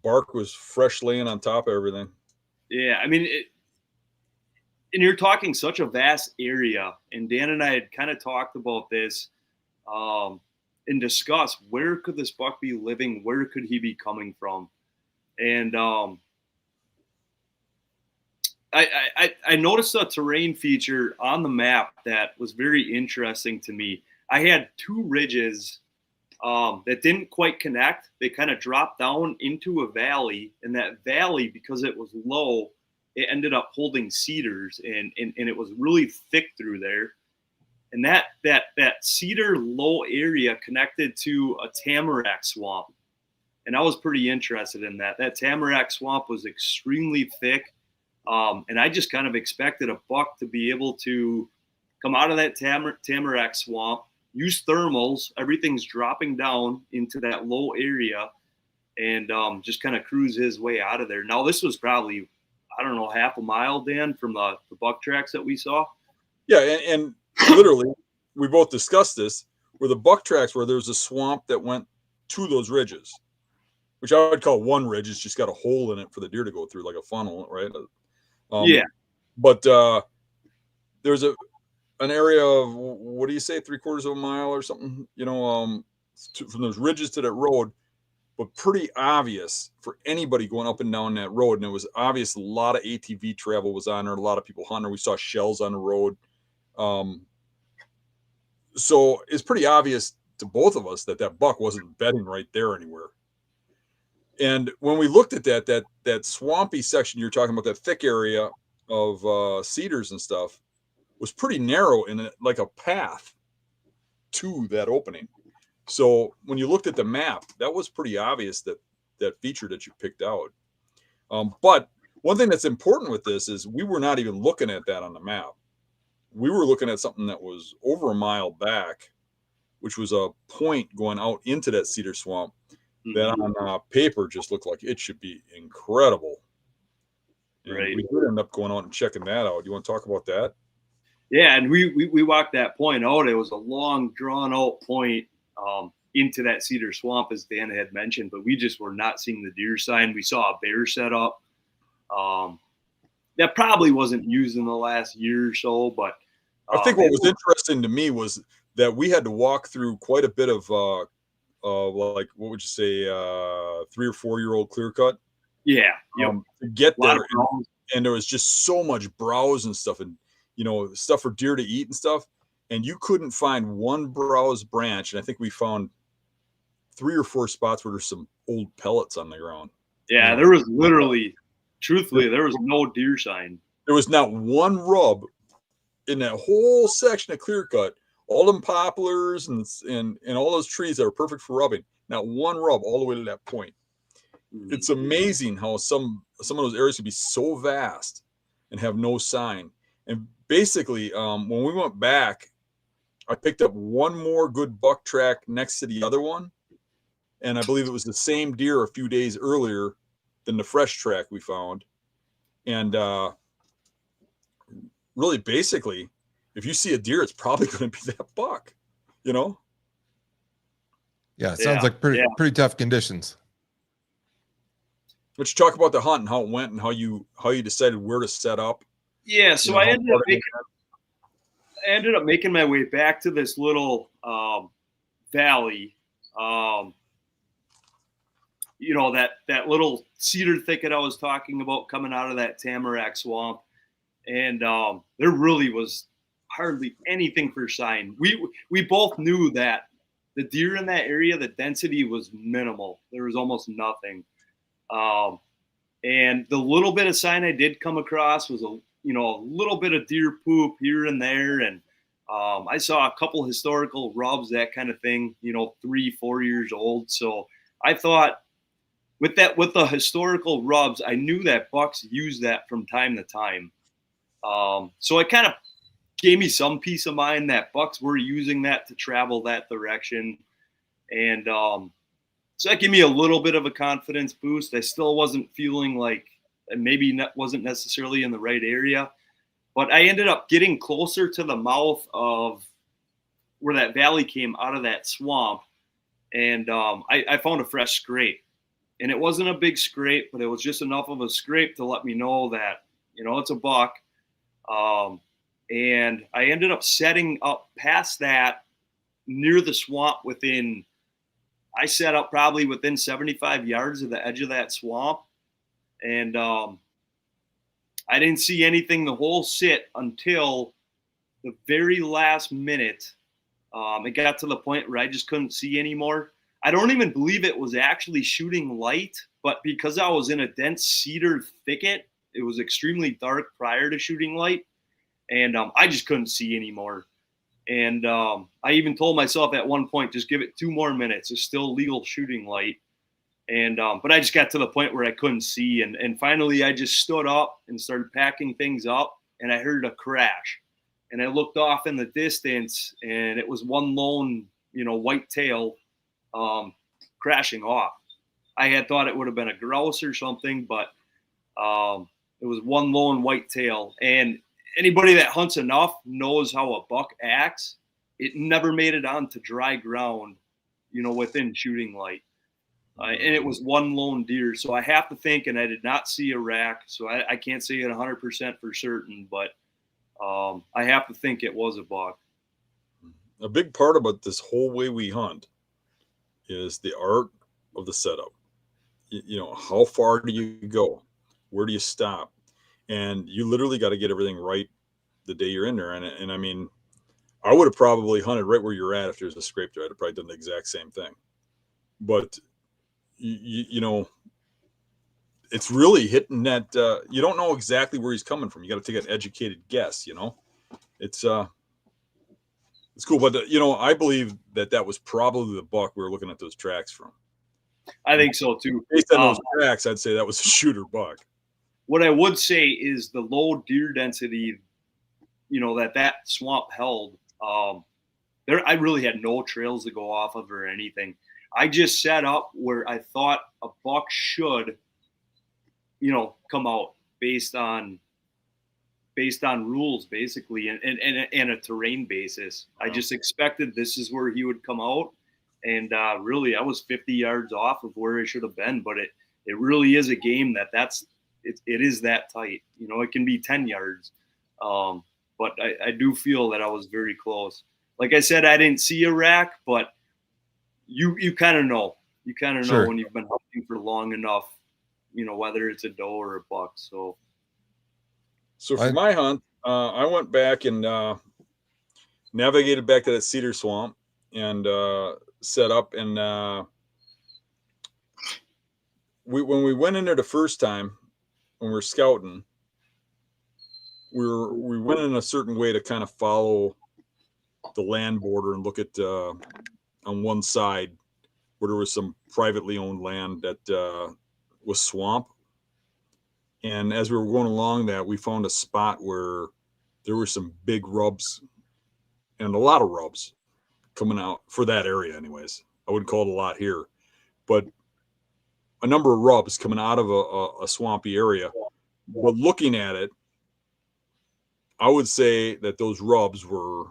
bark was fresh laying on top of everything. Yeah, I mean, and you're talking such a vast area. And Dan and I had kind of talked about this and discussed where could this buck be living? Where could he be coming from? And I noticed a terrain feature on the map that was very interesting to me. I had 2 ridges that didn't quite connect. They kind of dropped down into a valley, and that valley, because it was low, it ended up holding cedars, and it was really thick through there. And that cedar low area connected to a tamarack swamp. And I was pretty interested in that. That tamarack swamp was extremely thick. And I just kind of expected a buck to be able to come out of that tamarack swamp, use thermals, everything's dropping down into that low area, and just kind of cruise his way out of there. Now, this was probably, I don't know, half a mile, Dan, from the buck tracks that we saw. Yeah, and literally, we both discussed this, where the buck tracks where there's a swamp that went to those ridges, which I would call one ridge. It's just got a hole in it for the deer to go through, like a funnel, right? Yeah. But there's an area of, what do you say, 3/4 of a mile or something, from those ridges to that road, but pretty obvious for anybody going up and down that road. And it was obvious a lot of ATV travel was on there, a lot of people hunting. We saw shells on the road. So it's pretty obvious to both of us that buck wasn't bedding right there anywhere. And when we looked at that swampy section you're talking about, that thick area of cedars and stuff, was pretty narrow in like a path to that opening. So when you looked at the map, that was pretty obvious, that feature that you picked out. But one thing that's important with this is we were not even looking at that on the map. We were looking at something that was over a mile back, which was a point going out into that cedar swamp that on paper just looked like it should be incredible. And right. We did end up going out and checking that out. You want to talk about that? Yeah, and we walked that point out. It was a long, drawn-out point into that cedar swamp, as Dan had mentioned, but we just were not seeing the deer sign. We saw a bear set up. That probably wasn't used in the last year or so, but I think what was interesting to me was that we had to walk through quite a bit of like, what would you say, 3 or 4 year old clear cut. Yeah, to get there, and there was just so much browse and stuff, and stuff for deer to eat and stuff, and you couldn't find one browse branch. And I think we found 3 or 4 spots where there's some old pellets on the ground. Yeah, there was literally, truthfully, there was no deer sign. There was not one rub in that whole section of clear cut. All them poplars and all those trees that are perfect for rubbing. Not one rub all the way to that point. It's amazing how some of those areas can be so vast and have no sign. And basically, when we went back, I picked up one more good buck track next to the other one, and I believe it was the same deer a few days earlier than the fresh track we found. And really, basically, if you see a deer, it's probably going to be that buck, Yeah, it sounds like pretty tough conditions. But you talk about the hunt and how it went and how you decided where to set up. Yeah, so I ended up making my way back to this little valley. That little cedar thicket I was talking about coming out of that tamarack swamp, and there really was hardly anything for sign. We both knew that the deer in that area, the density was minimal. There was almost nothing. And the little bit of sign I did come across was a little bit of deer poop here and there. And I saw a couple historical rubs, that kind of thing, 3-4 years old. So I thought with the historical rubs, I knew that bucks use that from time to time. So it kind of gave me some peace of mind that bucks were using that to travel that direction. And so that gave me a little bit of a confidence boost. I still wasn't feeling like wasn't necessarily in the right area, but I ended up getting closer to the mouth of where that valley came out of that swamp. And I found a fresh scrape, and it wasn't a big scrape, but it was just enough of a scrape to let me know that, it's a buck. And I ended up setting up past that near the swamp I set up probably within 75 yards of the edge of that swamp. And I didn't see anything the whole sit until the very last minute It got to the point where I just couldn't see anymore. I don't even believe it was actually shooting light, but because I was in a dense cedar thicket, it was extremely dark prior to shooting light, and I just couldn't see anymore. And I even told myself at one point, just give it 2 more minutes. It's still legal shooting light. And but I just got to the point where I couldn't see, and finally I just stood up and started packing things up, and I heard a crash, and I looked off in the distance, and it was one lone, white tail crashing off. I had thought it would have been a grouse or something, but it was one lone white tail. And anybody that hunts enough knows how a buck acts. It never made it onto dry ground, within shooting light. And it was one lone deer. So I have to think, and I did not see a rack, so I can't say it 100% for certain, but I have to think it was a buck. A big part about this whole way we hunt is the art of the setup. How far do you go? Where do you stop? And you literally got to get everything right the day you're in there. And I mean, I would have probably hunted right where you're at if there's a scrape there. I'd have probably done the exact same thing. But it's really hitting that. You don't know exactly where he's coming from. You got to take an educated guess. It's cool. But I believe that was probably the buck we were looking at those tracks from. I think so too. Based on those tracks, I'd say that was a shooter buck. What I would say is the low deer density, that swamp held. I really had no trails to go off of or anything. I just set up where I thought a buck should, come out based on rules, basically, and a terrain basis. Wow. I just expected this is where he would come out, and really, I was 50 yards off of where it should have been. But it really is a game it is that tight. It can be 10 yards, but I do feel that I was very close. Like I said, I didn't see a rack, but you kind of know. You kind of know Sure. when you've been hunting for long enough, whether it's a doe or a buck. So for my hunt, I went back and navigated back to that cedar swamp and set up. And when we went in there the first time, when we were scouting, we went in a certain way to kind of follow the land border and look at on one side where there was some privately owned land that was swamp. And as we were going along that, we found a spot where there were some big rubs and a lot of rubs coming out for that area anyways. I wouldn't call it a lot here, but a number of rubs coming out of a swampy area. But looking at it, I would say that those rubs were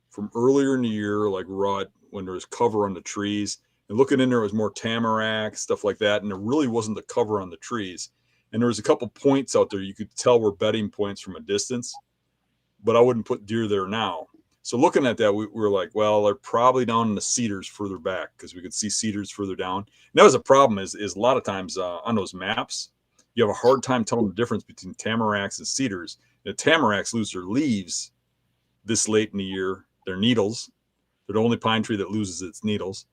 from earlier in the year, like rut, when there was cover on the trees. And looking in there, it was more tamarack, stuff like that. And there really wasn't the cover on the trees. And there was a couple points out there you could tell were bedding points from a distance, but I wouldn't put deer there now. So looking at that, we were like, well, they're probably down in the cedars further back because we could see cedars further down. And that was a problem is a lot of times on those maps, you have a hard time telling the difference between tamaracks and cedars. The tamaracks lose their leaves this late in the year. They're needles. They're the only pine tree that loses its needles.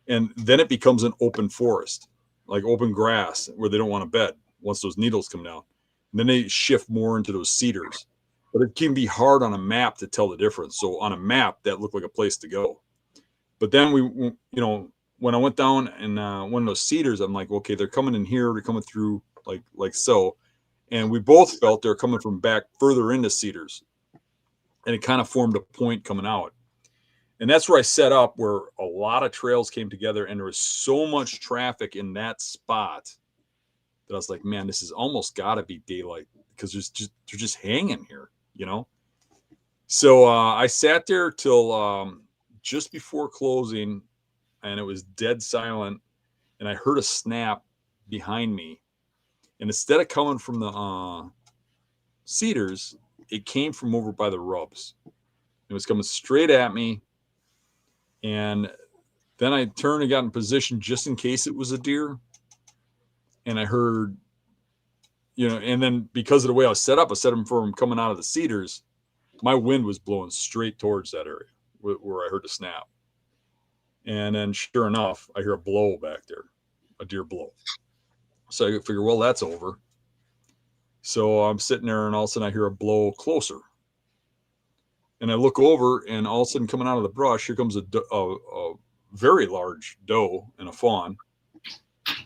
And then it becomes an open forest, like open grass where they don't want to bed once those needles come down. And then they shift more into those cedars. But it can be hard on a map to tell the difference. So on a map, that looked like a place to go. But then when I went down and one of those cedars, I'm like, okay, they're coming in here. They're coming through like so. And we both felt they're coming from back further into cedars. And it kind of formed a point coming out. And that's where I set up, where a lot of trails came together. And there was so much traffic in that spot that I was like, man, this has almost got to be daylight because they're just hanging here, So I sat there till just before closing, and it was dead silent. And I heard a snap behind me. And instead of coming from the cedars, it came from over by the rubs. It was coming straight at me. And then I turned and got in position just in case it was a deer. And I heard, and then because of the way I was set up, I set him for him coming out of the cedars. My wind was blowing straight towards that area where I heard the snap. And then sure enough, I hear a blow back there, a deer blow. So I figure, well, that's over. So I'm sitting there, and all of a sudden I hear a blow closer. And I look over, and all of a sudden coming out of the brush, here comes a very large doe and a fawn.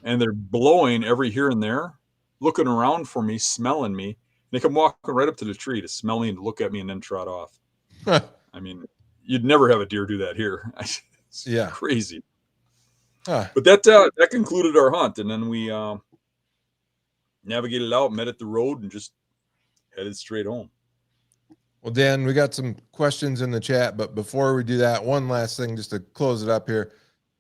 And they're blowing every here and there, looking around for me, smelling me. They come walking right up to the tree to smell me and look at me and then trot off. I mean, you'd never have a deer do that here. It's crazy. But that concluded our hunt. And then we navigated out, met at the road, and just headed straight home. Well, Dan, we got some questions in the chat, but before we do that, one last thing just to close it up here.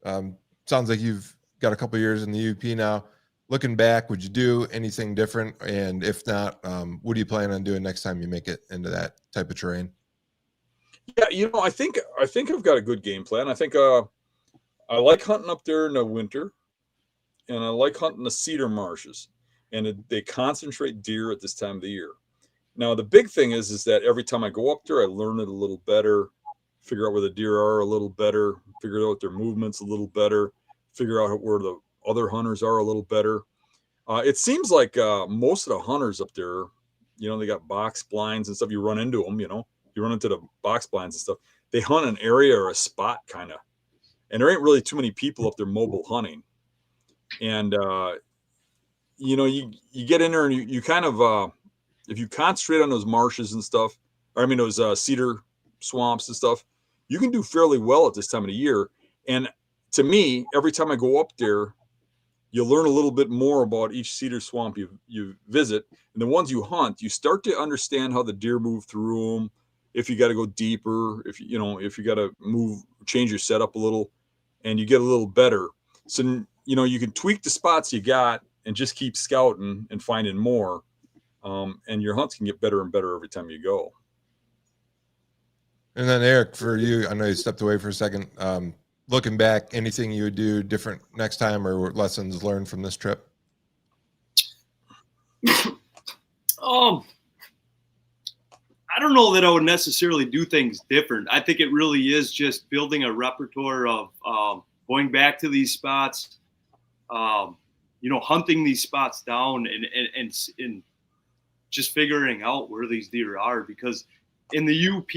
Sounds like you've got a couple of years in the UP now. Looking back, would you do anything different? And if not, what do you plan on doing next time you make it into that type of terrain? Yeah, I think I've got a good game plan. I think I like hunting up there in the winter, and I like hunting the cedar marshes, and they concentrate deer at this time of the year. Now, the big thing is that every time I go up there, I learn it a little better, figure out where the deer are a little better, figure out their movements a little better, figure out where the other hunters are a little better. It seems like most of the hunters up there, they got box blinds and stuff. You run into them, you run into the box blinds and stuff. They hunt an area or a spot kind of, and there ain't really too many people up there mobile hunting. And, you get in there and you kind of, if you concentrate on those marshes and stuff, those cedar swamps and stuff, you can do fairly well at this time of the year. And to me, every time I go up there, you learn a little bit more about each cedar swamp you visit. And the ones you hunt, you start to understand how the deer move through them. If you got to go deeper, if you got to change your setup a little, and you get a little better. So, you can tweak the spots you got and just keep scouting and finding more. And your hunts can get better and better every time you go. And then Eric, for you, I know you stepped away for a second. Looking back, anything you would do different next time, or lessons learned from this trip? I don't know that I would necessarily do things different. I think it really is just building a repertoire of going back to these spots, hunting these spots down and just figuring out where these deer are. Because in the UP,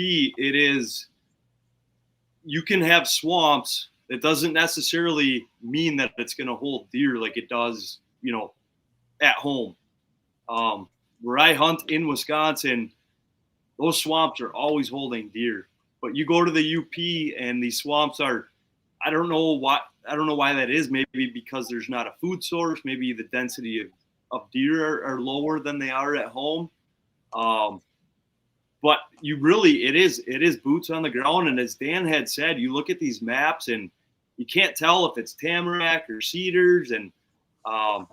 you can have swamps. That doesn't necessarily mean that it's going to hold deer like it does, at home. Where I hunt in Wisconsin, those swamps are always holding deer. But you go to the UP and these swamps are, I don't know why that is. Maybe because there's not a food source. Maybe the density of deer are lower than they are at home. But it is boots on the ground. And as Dan had said, you look at these maps and you can't tell if it's tamarack or cedars. And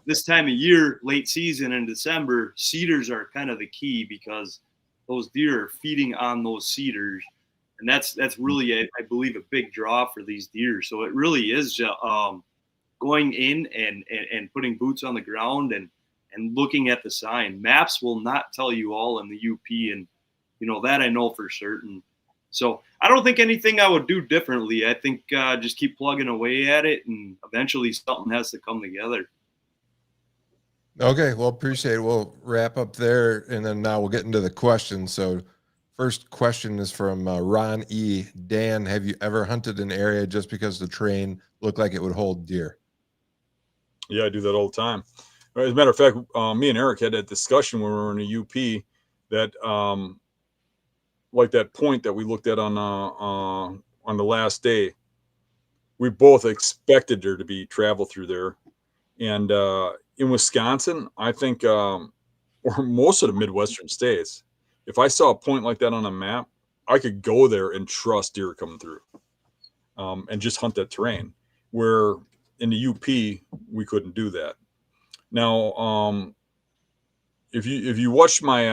this time of year, late season in December, cedars are kind of the key because those deer are feeding on those cedars. And that's really, I believe, a big draw for these deer. So it really is going in and putting boots on the ground and looking at the sign. Maps will not tell you all in the UP, and that I know for certain. So I don't think anything I would do differently. I think just keep plugging away at it, and eventually something has to come together. Okay, well, appreciate it. We'll wrap up there, and then now we'll get into the questions. So first question is from Ron E. Dan, have you ever hunted an area just because the terrain looked like it would hold deer? Yeah, I do that all the time. As a matter of fact, me and Eric had that discussion when we were in the UP that like that point that we looked at on the last day, we both expected there to be travel through there. And in Wisconsin, I think, or most of the Midwestern states, if I saw a point like that on a map, I could go there and trust deer coming through and just hunt that terrain. Where in the UP, we couldn't do that. Now, if you watch my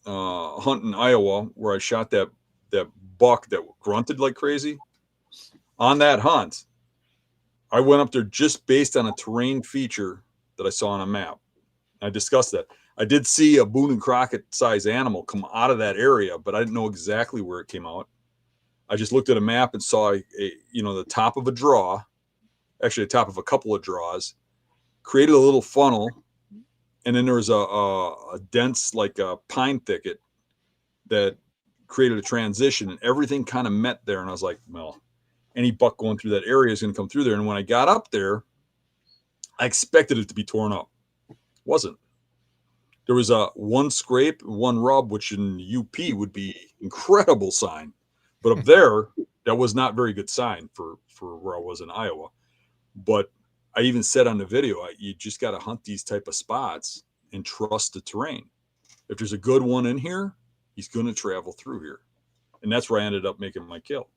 hunt in Iowa, where I shot that buck that grunted like crazy, on that hunt, I went up there just based on a terrain feature that I saw on a map. I discussed that. I did see a Boone and Crockett size animal come out of that area, but I didn't know exactly where it came out. I just looked at a map and saw the top of a draw, actually the top of a couple of draws, created a little funnel, and then there was a dense like a pine thicket that created a transition, and everything kind of met there. And I was like, well, any buck going through that area is going to come through there. And when I got up there, I expected it to be torn up. It wasn't. There was one scrape, one rub, which in UP would be incredible sign. But up there, that was not very good sign for where I was in Iowa. But I even said on the video, you just got to hunt these type of spots and trust the terrain. If there's a good one in here, he's going to travel through here. And that's where I ended up making my kill.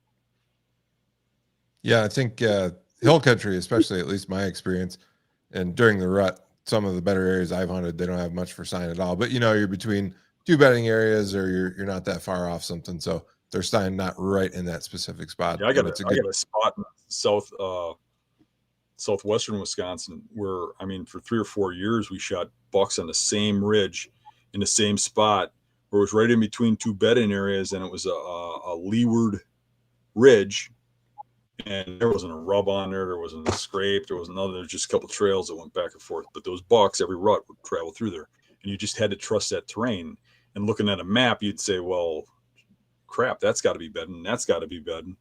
Yeah, I think hill country, especially at least my experience, and during the rut, some of the better areas I've hunted, they don't have much for sign at all. But you're between two bedding areas, or you're not that far off something, so their sign not right in that specific spot. Yeah, I got a spot in southwestern Wisconsin where, I mean, for 3 or 4 years we shot bucks on the same ridge in the same spot where it was right in between two bedding areas, and it was a leeward ridge, and there wasn't a rub on there, there wasn't a scrape, there was just a couple trails that went back and forth. But those bucks, every rut would travel through there, and you just had to trust that terrain. And looking at a map, you'd say, well, crap, that's got to be bedding, that's got to be bedding.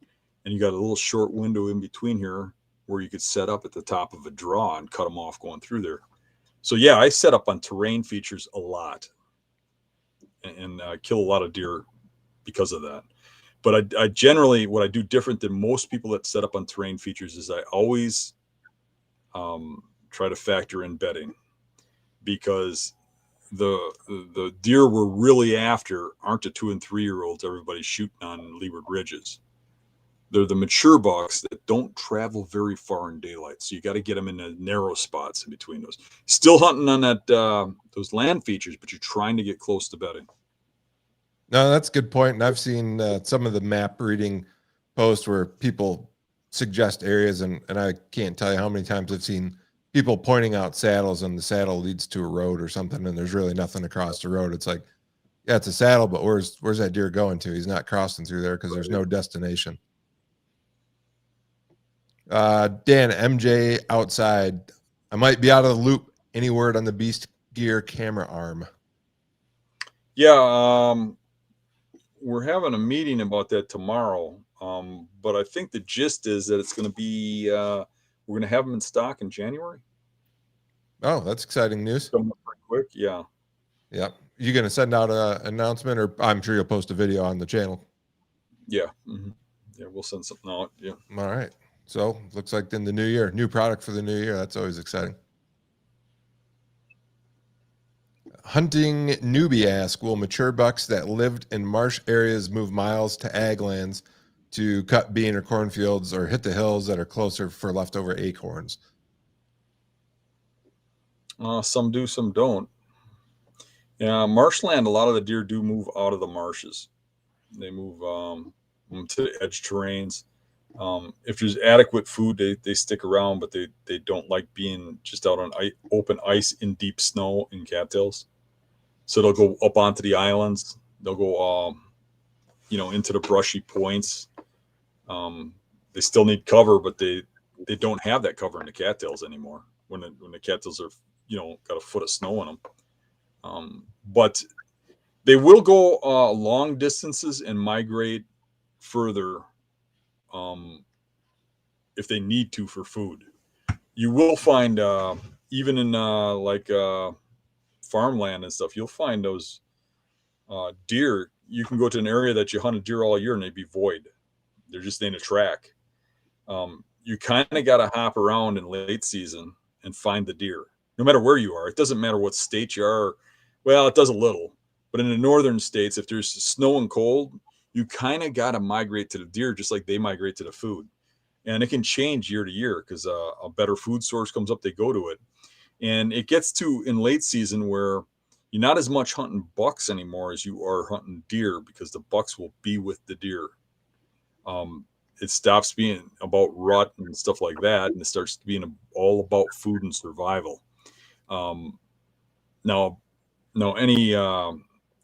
And you got a little short window in between here where you could set up at the top of a draw and cut them off going through there. So yeah, I set up on terrain features a lot, and kill a lot of deer because of that. But I generally, what I do different than most people that set up on terrain features is I always try to factor in bedding, because the deer we're really after aren't the 2 and 3 year olds everybody's shooting on leeward ridges. They're the mature bucks that don't travel very far in daylight. So you got to get them in the narrow spots in between those. Still hunting on that those land features, but you're trying to get close to bedding. No, that's a good point. And I've seen some of the map reading posts where people suggest areas, and I can't tell you how many times I've seen people pointing out saddles, and the saddle leads to a road or something, and there's really nothing across the road. It's like, yeah, it's a saddle, but where's that deer going to? He's not crossing through there because there's no destination. Dan, MJ outside. I might be out of the loop. Any word on the Beast Gear camera arm? Yeah, we're having a meeting about that tomorrow. But I think the gist is that it's going to be, we're going to have them in stock in January. Oh, that's exciting news. Pretty quick. Yeah. Yeah. You going to send out an announcement, or I'm sure you'll post a video on the channel? Yeah. Mm-hmm. Yeah, we'll send something out. Yeah. All right. So looks like in the new year, new product for the new year. That's always exciting. Hunting newbie asks, will mature bucks that lived in marsh areas move miles to ag lands to cut bean or cornfields, or hit the hills that are closer for leftover acorns? Some do, some don't. Yeah, marshland, a lot of the deer do move out of the marshes. They move to the edge terrains. If there's adequate food, they stick around, but they don't like being just out on open ice in deep snow in cattails. So they'll go up onto the islands. They'll go, into the brushy points. They still need cover, but they don't have that cover in the cattails anymore. When the cattails are, got a foot of snow in them. But they will go long distances and migrate further if they need to for food. You will find even in farmland and stuff, you'll find those deer. You can go to an area that you hunted deer all year and they'd be void. They're just in a track. You kind of got to hop around in late season and find the deer, no matter where you are. It doesn't matter what state you are. Well, it does a little, but in the northern states, if there's snow and cold, you kind of got to migrate to the deer just like they migrate to the food. And it can change year to year because a better food source comes up, they go to it. And it gets to in late season where you're not as much hunting bucks anymore as you are hunting deer, because the bucks will be with the deer. It stops being about rut and stuff like that, and it starts being all about food and survival. Now any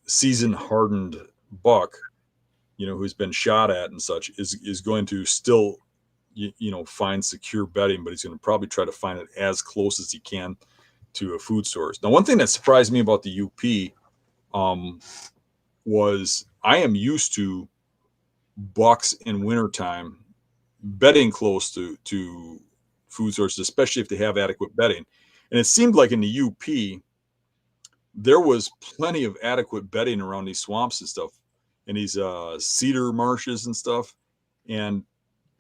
season hardened buck, who's been shot at and such, is going to still, find secure bedding, but he's going to probably try to find it as close as he can to a food source. Now, one thing that surprised me about the UP was I am used to bucks in wintertime bedding close to food sources, especially if they have adequate bedding. And it seemed like in the UP, there was plenty of adequate bedding around these swamps and stuff, and these cedar marshes and stuff. And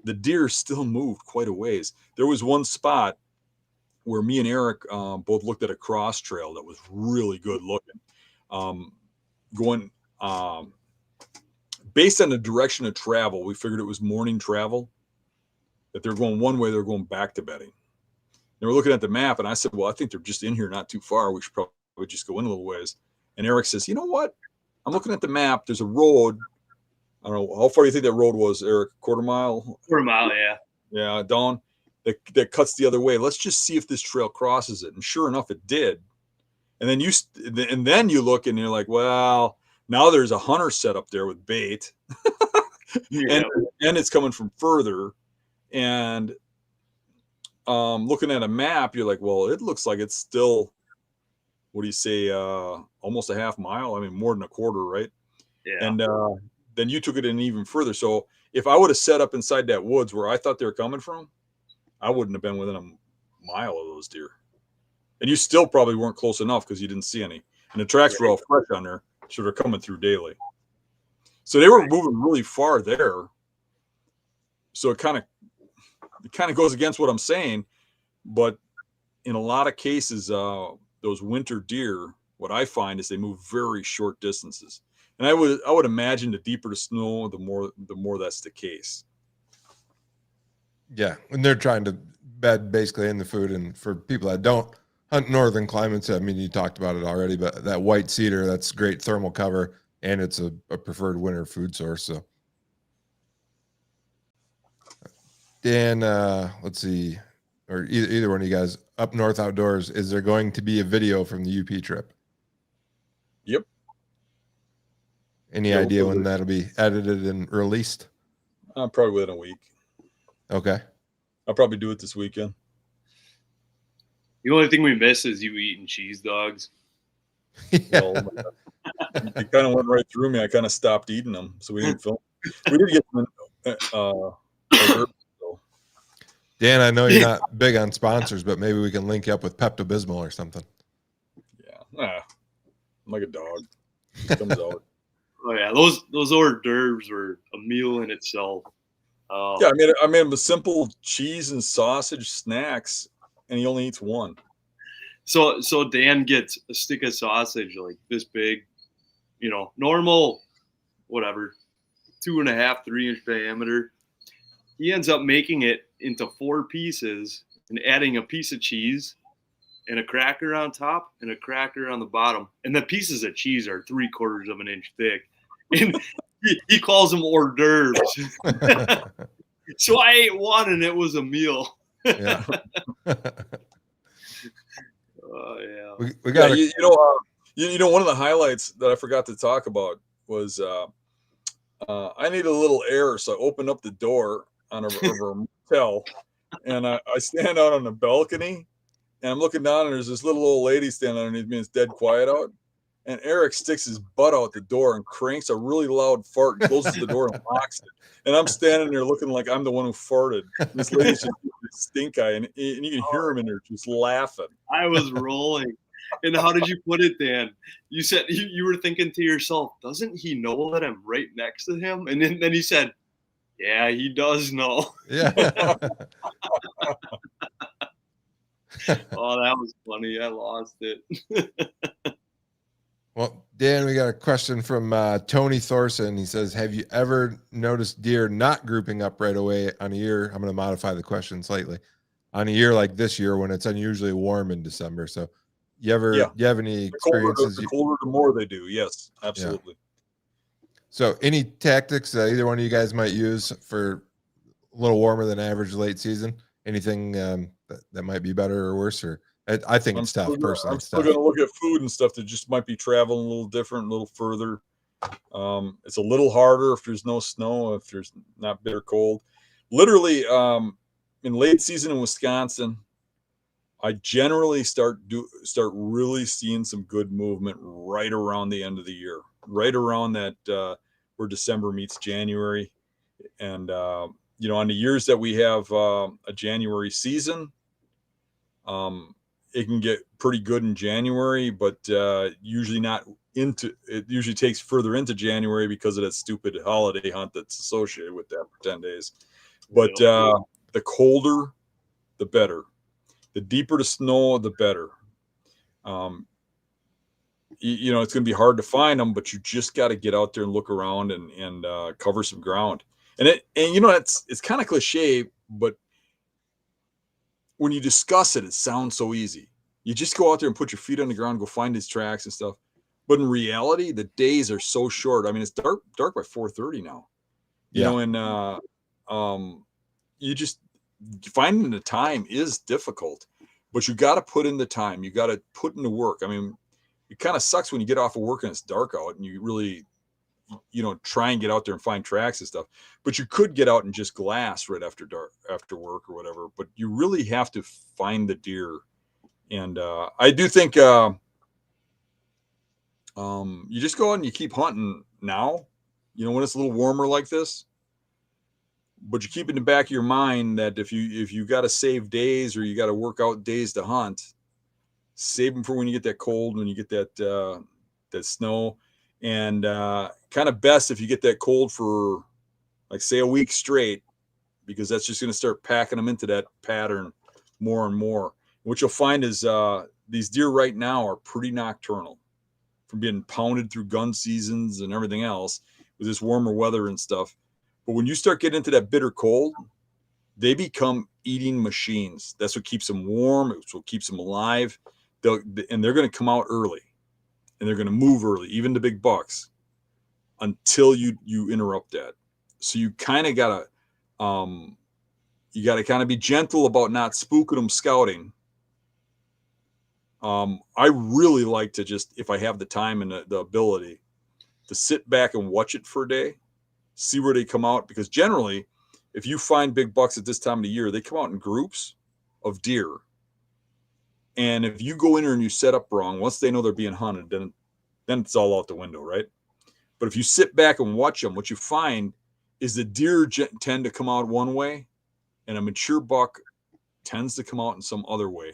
the deer still moved quite a ways. There was one spot where me and Eric both looked at a cross trail that was really good looking. Going based on the direction of travel, we figured it was morning travel, that they're going one way, they're going back to bedding. They were looking at the map, and I said, well, I think they're just in here not too far. We should probably just go in a little ways. And Eric says, you know what? I'm looking at the map. There's a road. I don't know. How far do you think that road was, Eric? Quarter mile? Quarter mile, yeah. Yeah, down. That cuts the other way. Let's just see if this trail crosses it. And sure enough, it did. And then you look and you're like, well, now there's a hunter set up there with bait. Yeah. and it's coming from further. And looking at a map, you're like, well, it looks like it's still, what do you say, almost a half mile? I mean, more than a quarter, right? Yeah. And then you took it in even further. So if I would have set up inside that woods where I thought they were coming from, I wouldn't have been within a mile of those deer. And you still probably weren't close enough because you didn't see any. And the tracks were all fresh on there, so they're coming through daily. So they were moving really far there. So it kind of goes against what I'm saying. But in a lot of cases, those winter deer, what I find is they move very short distances. And I would imagine the deeper the snow, the more that's the case. Yeah, and they're trying to bed basically in the food. And for people that don't hunt northern climates, I mean, you talked about it already, but that white cedar, that's great thermal cover, and it's a preferred winter food source. So, Dan, let's see, or either one of you guys, Up North Outdoors, is there going to be a video from the UP trip? Yep. Any idea when that'll be edited and released? Probably within a week. Okay. I'll probably do it this weekend. The only thing we miss is you eating cheese dogs. Yeah. Well, it kind of went right through me. I kind of stopped eating them, so we didn't film. We did get them. Dan, I know you're not big on sponsors, but maybe we can link you up with Pepto-Bismol or something. Yeah. I'm like a dog. It comes out. Oh yeah, those hors d'oeuvres were a meal in itself. Yeah, I made a simple cheese and sausage snacks, and he only eats one. So Dan gets a stick of sausage like this big, normal, whatever, 2.5, 3-inch diameter. He ends up making it into 4 pieces and adding a piece of cheese and a cracker on top and a cracker on the bottom. And the pieces of cheese are 3/4 of an inch thick. And he calls them hors d'oeuvres. So I ate one and it was a meal. Yeah. Yeah. We got one of the highlights that I forgot to talk about was I need a little air, so I opened up the door on a motel, and I stand out on the balcony, and I'm looking down, and there's this little old lady standing underneath me, and it's dead quiet out. And Eric sticks his butt out the door and cranks a really loud fart, and closes the door and locks it. And I'm standing there looking like I'm the one who farted. And this lady's just stink eye, and you can hear him in there just laughing. I was rolling. And how did you put it, Dan? You said you were thinking to yourself, doesn't he know that I'm right next to him? And then he said, yeah, he does know. Yeah. Oh, that was funny. I lost it. Well, Dan, we got a question from Tony Thorson. He says, have you ever noticed deer not grouping up right away on a year? I'm going to modify the question slightly. On a year like this year when it's unusually warm in December. So you have any experiences? The colder, the more they do. Yes, absolutely. Yeah. So any tactics that either one of you guys might use for a little warmer than average late season? Anything that might be better or worse? Or I think it's tough personally. I'm still going to look at food and stuff that just might be traveling a little different, a little further. It's a little harder if there's no snow, if there's not bitter cold. Literally, in late season in Wisconsin, I generally start really seeing some good movement right around the end of the year, right around that where December meets January. And you know, on the years that we have a January season, it can get pretty good in January, but usually not into it. Usually takes further into January because of that stupid holiday hunt that's associated with that for 10 days. But the colder, the better. The deeper the snow, the better. You know, it's going to be hard to find them, but you just got to get out there and look around and cover some ground. And you know, it's kind of cliche, but when you discuss it, it sounds so easy. You just go out there and put your feet on the ground, go find these tracks and stuff. But in reality, the days are so short. I mean, it's dark by 4:30 now. You know, and you just finding the time is difficult, but you got to put in the time. You got to put in the work. I mean, it kind of sucks when you get off of work and it's dark out and you really, you know, try and get out there and find tracks and stuff. But you could get out and just glass right after dark, after work or whatever. But you really have to find the deer. And I do think you just go out and you keep hunting now, you know, when it's a little warmer like this. But you keep in the back of your mind that if you got to save days or you got to work out days to hunt, save them for when you get that cold, when you get that that snow, and kind of best if you get that cold for like say a week straight, because that's just going to start packing them into that pattern more and more. What you'll find is these deer right now are pretty nocturnal from being pounded through gun seasons and everything else with this warmer weather and stuff. But when you start getting into that bitter cold, they become eating machines. That's what keeps them warm. It's what keeps them alive. And they're going to come out early, and they're going to move early, even the big bucks, until you interrupt that. So you kind of got to kind of be gentle about not spooking them scouting. I really like to just, if I have the time and the ability, to sit back and watch it for a day, see where they come out. Because generally, if you find big bucks at this time of the year, they come out in groups of deer. And if you go in there and you set up wrong, once they know they're being hunted, then it's all out the window, right? But if you sit back and watch them, what you find is the deer tend to come out one way, and a mature buck tends to come out in some other way.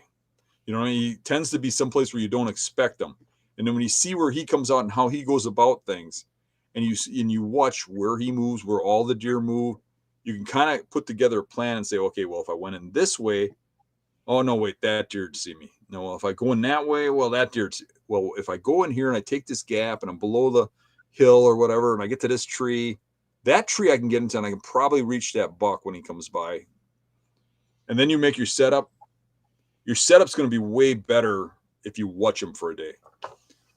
You know, he tends to be someplace where you don't expect them. And then when you see where he comes out and how he goes about things, and you watch where he moves, where all the deer move, you can kind of put together a plan and say, okay, well, if I went in this way, oh no, wait, that deer would see me. No, well, if I go in that way, well, that deer, well, if I go in here and I take this gap and I'm below the hill or whatever, and I get to this tree, that tree I can get into and I can probably reach that buck when he comes by. And then you make your setup. Your setup's going to be way better if you watch them for a day.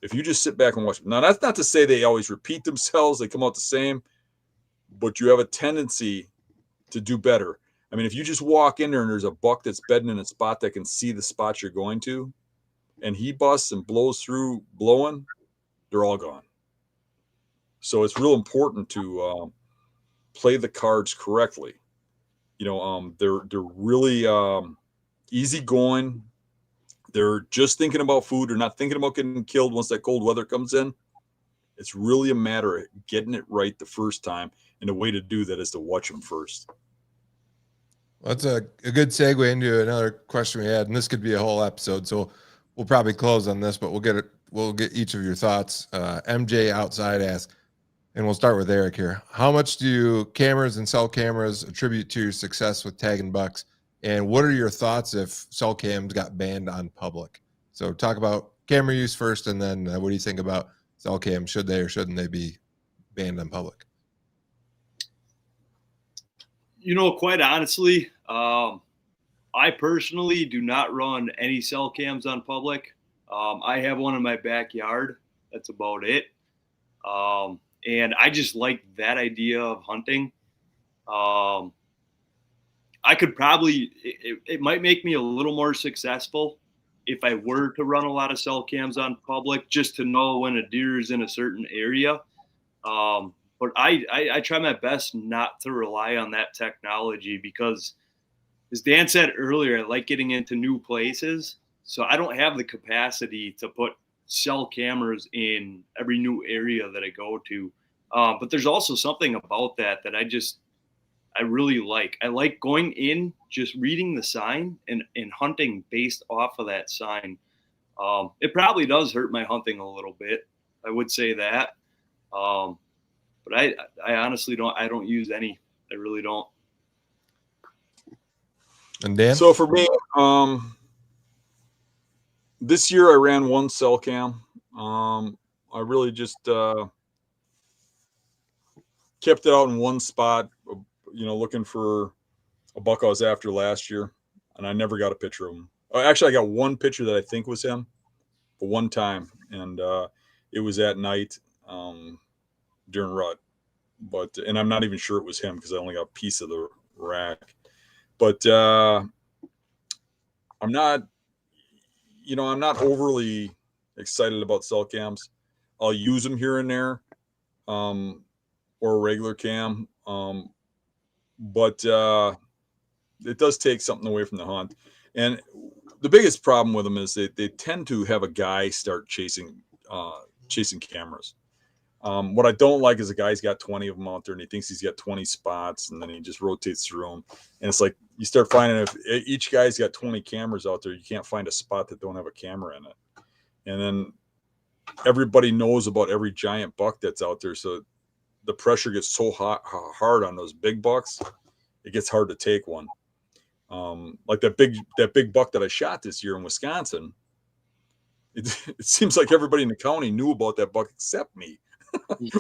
If you just sit back and watch them. Now, that's not to say they always repeat themselves. They come out the same, but you have a tendency to do better. I mean, if you just walk in there and there's a buck that's bedding in a spot that can see the spot you're going to, and he busts and blows through blowing, they're all gone. So it's real important to play the cards correctly. You know, they're really easy going. They're just thinking about food. They're not thinking about getting killed once that cold weather comes in. It's really a matter of getting it right the first time. And the way to do that is to watch them first. Well, that's a good segue into another question we had, and this could be a whole episode. So we'll probably close on this, but we'll get each of your thoughts. MJ Outside asks, and we'll start with Eric here. How much do cameras and cell cameras attribute to your success with tagging bucks? And what are your thoughts if cell cams got banned on public? So talk about camera use first, and then what do you think about cell cams? Should they or shouldn't they be banned on public? You know, quite honestly, I personally do not run any cell cams on public. I have one in my backyard. That's about it. And I just like that idea of hunting. I could probably, it might make me a little more successful if I were to run a lot of cell cams on public, just to know when a deer is in a certain area. But I try my best not to rely on that technology because, as Dan said earlier, I like getting into new places. So I don't have the capacity to put cell cameras in every new area that I go to. But there's also something about that I really like. I like going in, just reading the sign and hunting based off of that sign. It probably does hurt my hunting a little bit. I would say that. But I honestly don't use any. I really don't. And Dan? So for me, this year I ran one cell cam. I really just kept it out in one spot, looking for a buck I was after last year, and I never got a picture of him. Actually, I got one picture that I think was him, but one time, and it was at night during rut. And I'm not even sure it was him because I only got a piece of the rack. But I'm not overly excited about cell cams. I'll use them here and there, or a regular cam. But it does take something away from the hunt. And the biggest problem with them is they tend to have a guy start chasing cameras. What I don't like is a guy's got 20 of them out there and he thinks he's got 20 spots, and then he just rotates through them. And it's like you start finding if each guy's got 20 cameras out there, you can't find a spot that don't have a camera in it. And then everybody knows about every giant buck that's out there. So the pressure gets so hard on those big bucks, it gets hard to take one. Like that big buck that I shot this year in Wisconsin. It seems like everybody in the county knew about that buck except me,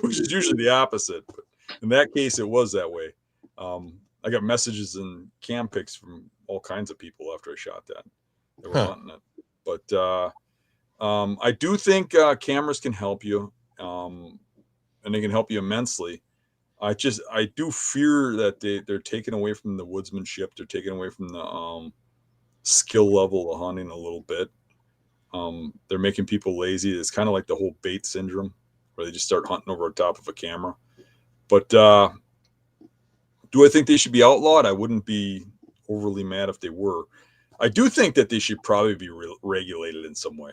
which is usually the opposite. But in that case, it was that way. I got messages and cam pics from all kinds of people after I shot that. They were hunting it. But I do think cameras can help you, and they can help you immensely. I do fear that they're taken away from the woodsmanship. They're taken away from the skill level of hunting a little bit. They're making people lazy. It's kind of like the whole bait syndrome where they just start hunting over the top of a camera. But do I think they should be outlawed? I wouldn't be overly mad if they were. I do think that they should probably be regulated in some way.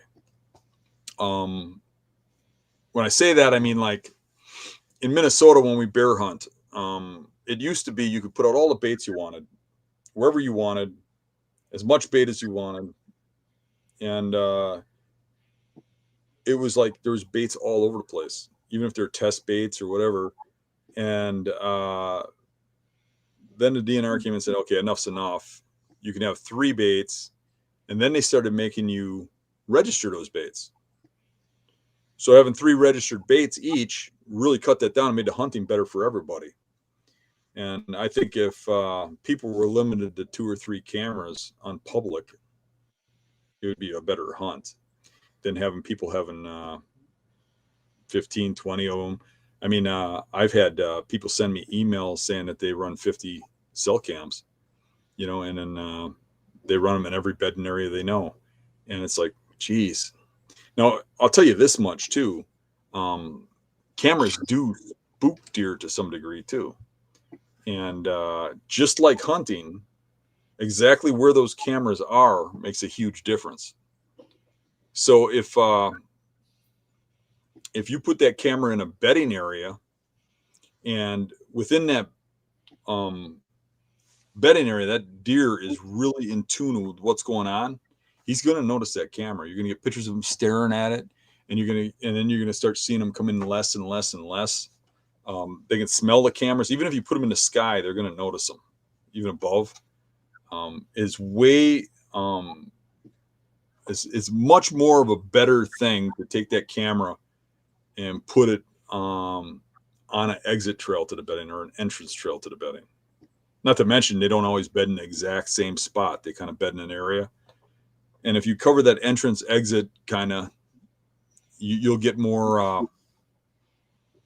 When I say that, I mean like in Minnesota when we bear hunt, it used to be you could put out all the baits you wanted, wherever you wanted, as much bait as you wanted. And it was like there was baits all over the place, even if they're test baits or whatever. And then the DNR came and said, okay, enough's enough. You can have 3 baits. And then they started making you register those baits. So having 3 registered baits each really cut that down and made the hunting better for everybody. And I think if people were limited to 2 or 3 cameras on public, it would be a better hunt than having people having 15, 20 of them. I mean, I've had people send me emails saying that they run 50 cell cams, and then they run them in every bedding area they know. And it's like, geez. Now, I'll tell you this much, too. Cameras do spook deer to some degree, too. And just like hunting, exactly where those cameras are makes a huge difference. So if you put that camera in a bedding area, and within that bedding area, that deer is really in tune with what's going on, he's going to notice that camera. You're going to get pictures of him staring at it, and then you're going to start seeing them come in less and less and less. They can smell the cameras. Even if you put them in the sky, they're going to notice them, even above. Is way is much more of a better thing to take that camera and put it on an exit trail to the bedding or an entrance trail to the bedding. Not to mention they don't always bed in the exact same spot. They kind of bed in an area. And if you cover that entrance exit kind of, you'll get more,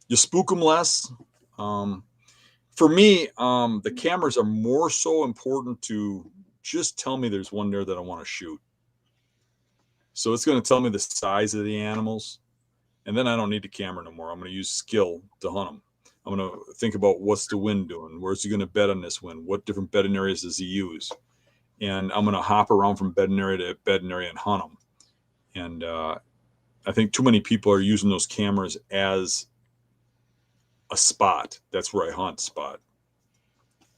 you spook them less. For me, the cameras are more so important to just tell me there's one there that I want to shoot. So it's going to tell me the size of the animals. And then I don't need the camera no more. I'm going to use skill to hunt them. I'm going to think about what's the wind doing? Where's he going to bed on this wind? What different bedding areas does he use? And I'm going to hop around from bedding area to bedding area and hunt them. And I think too many people are using those cameras as a spot. That's where I hunt spot,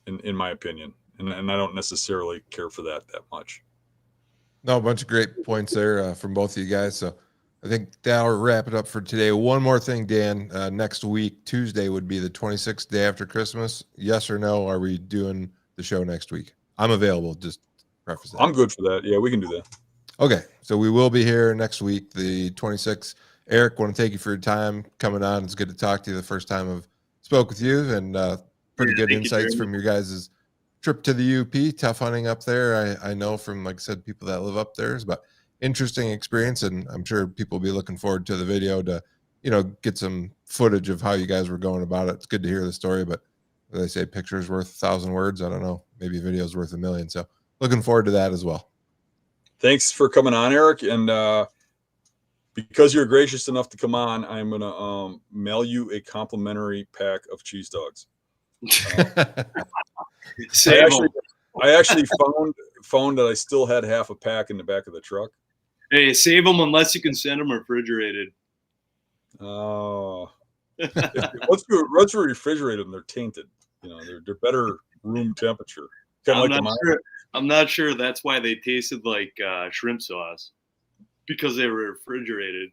in my opinion. And I don't necessarily care for that much. No, a bunch of great points there from both of you guys. So I think that'll wrap it up for today. One more thing, Dan. Next week, Tuesday, would be the 26th day after Christmas. Yes or no? Are we doing the show next week? I'm available. Just preface that. I'm good for that. Yeah, we can do that. Okay, so we will be here next week, the 26th. Eric, want to thank you for your time coming on. It's good to talk to you. The first time I've spoke with you, and pretty good insights from your guys' trip to the UP. Tough hunting up there. I know from, like I said, people that live up there. But interesting experience, and I'm sure people will be looking forward to the video to, get some footage of how you guys were going about it. It's good to hear the story, but they say pictures worth 1,000 words. I don't know. Maybe video's worth 1,000,000. So looking forward to that as well. Thanks for coming on, Eric. And because you're gracious enough to come on, I'm going to mail you a complimentary pack of cheese dogs. I actually found that I still had half a pack in the back of the truck. Hey, save them unless you can send them refrigerated. Oh, once you refrigerate them, they're tainted. They're better room temperature. I'm not sure that's why they tasted like shrimp sauce, because they were refrigerated.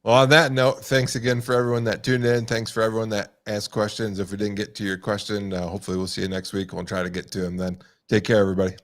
Well, on that note, thanks again for everyone that tuned in. Thanks for everyone that asked questions. If we didn't get to your question, hopefully we'll see you next week. We'll try to get to them then. Take care, everybody.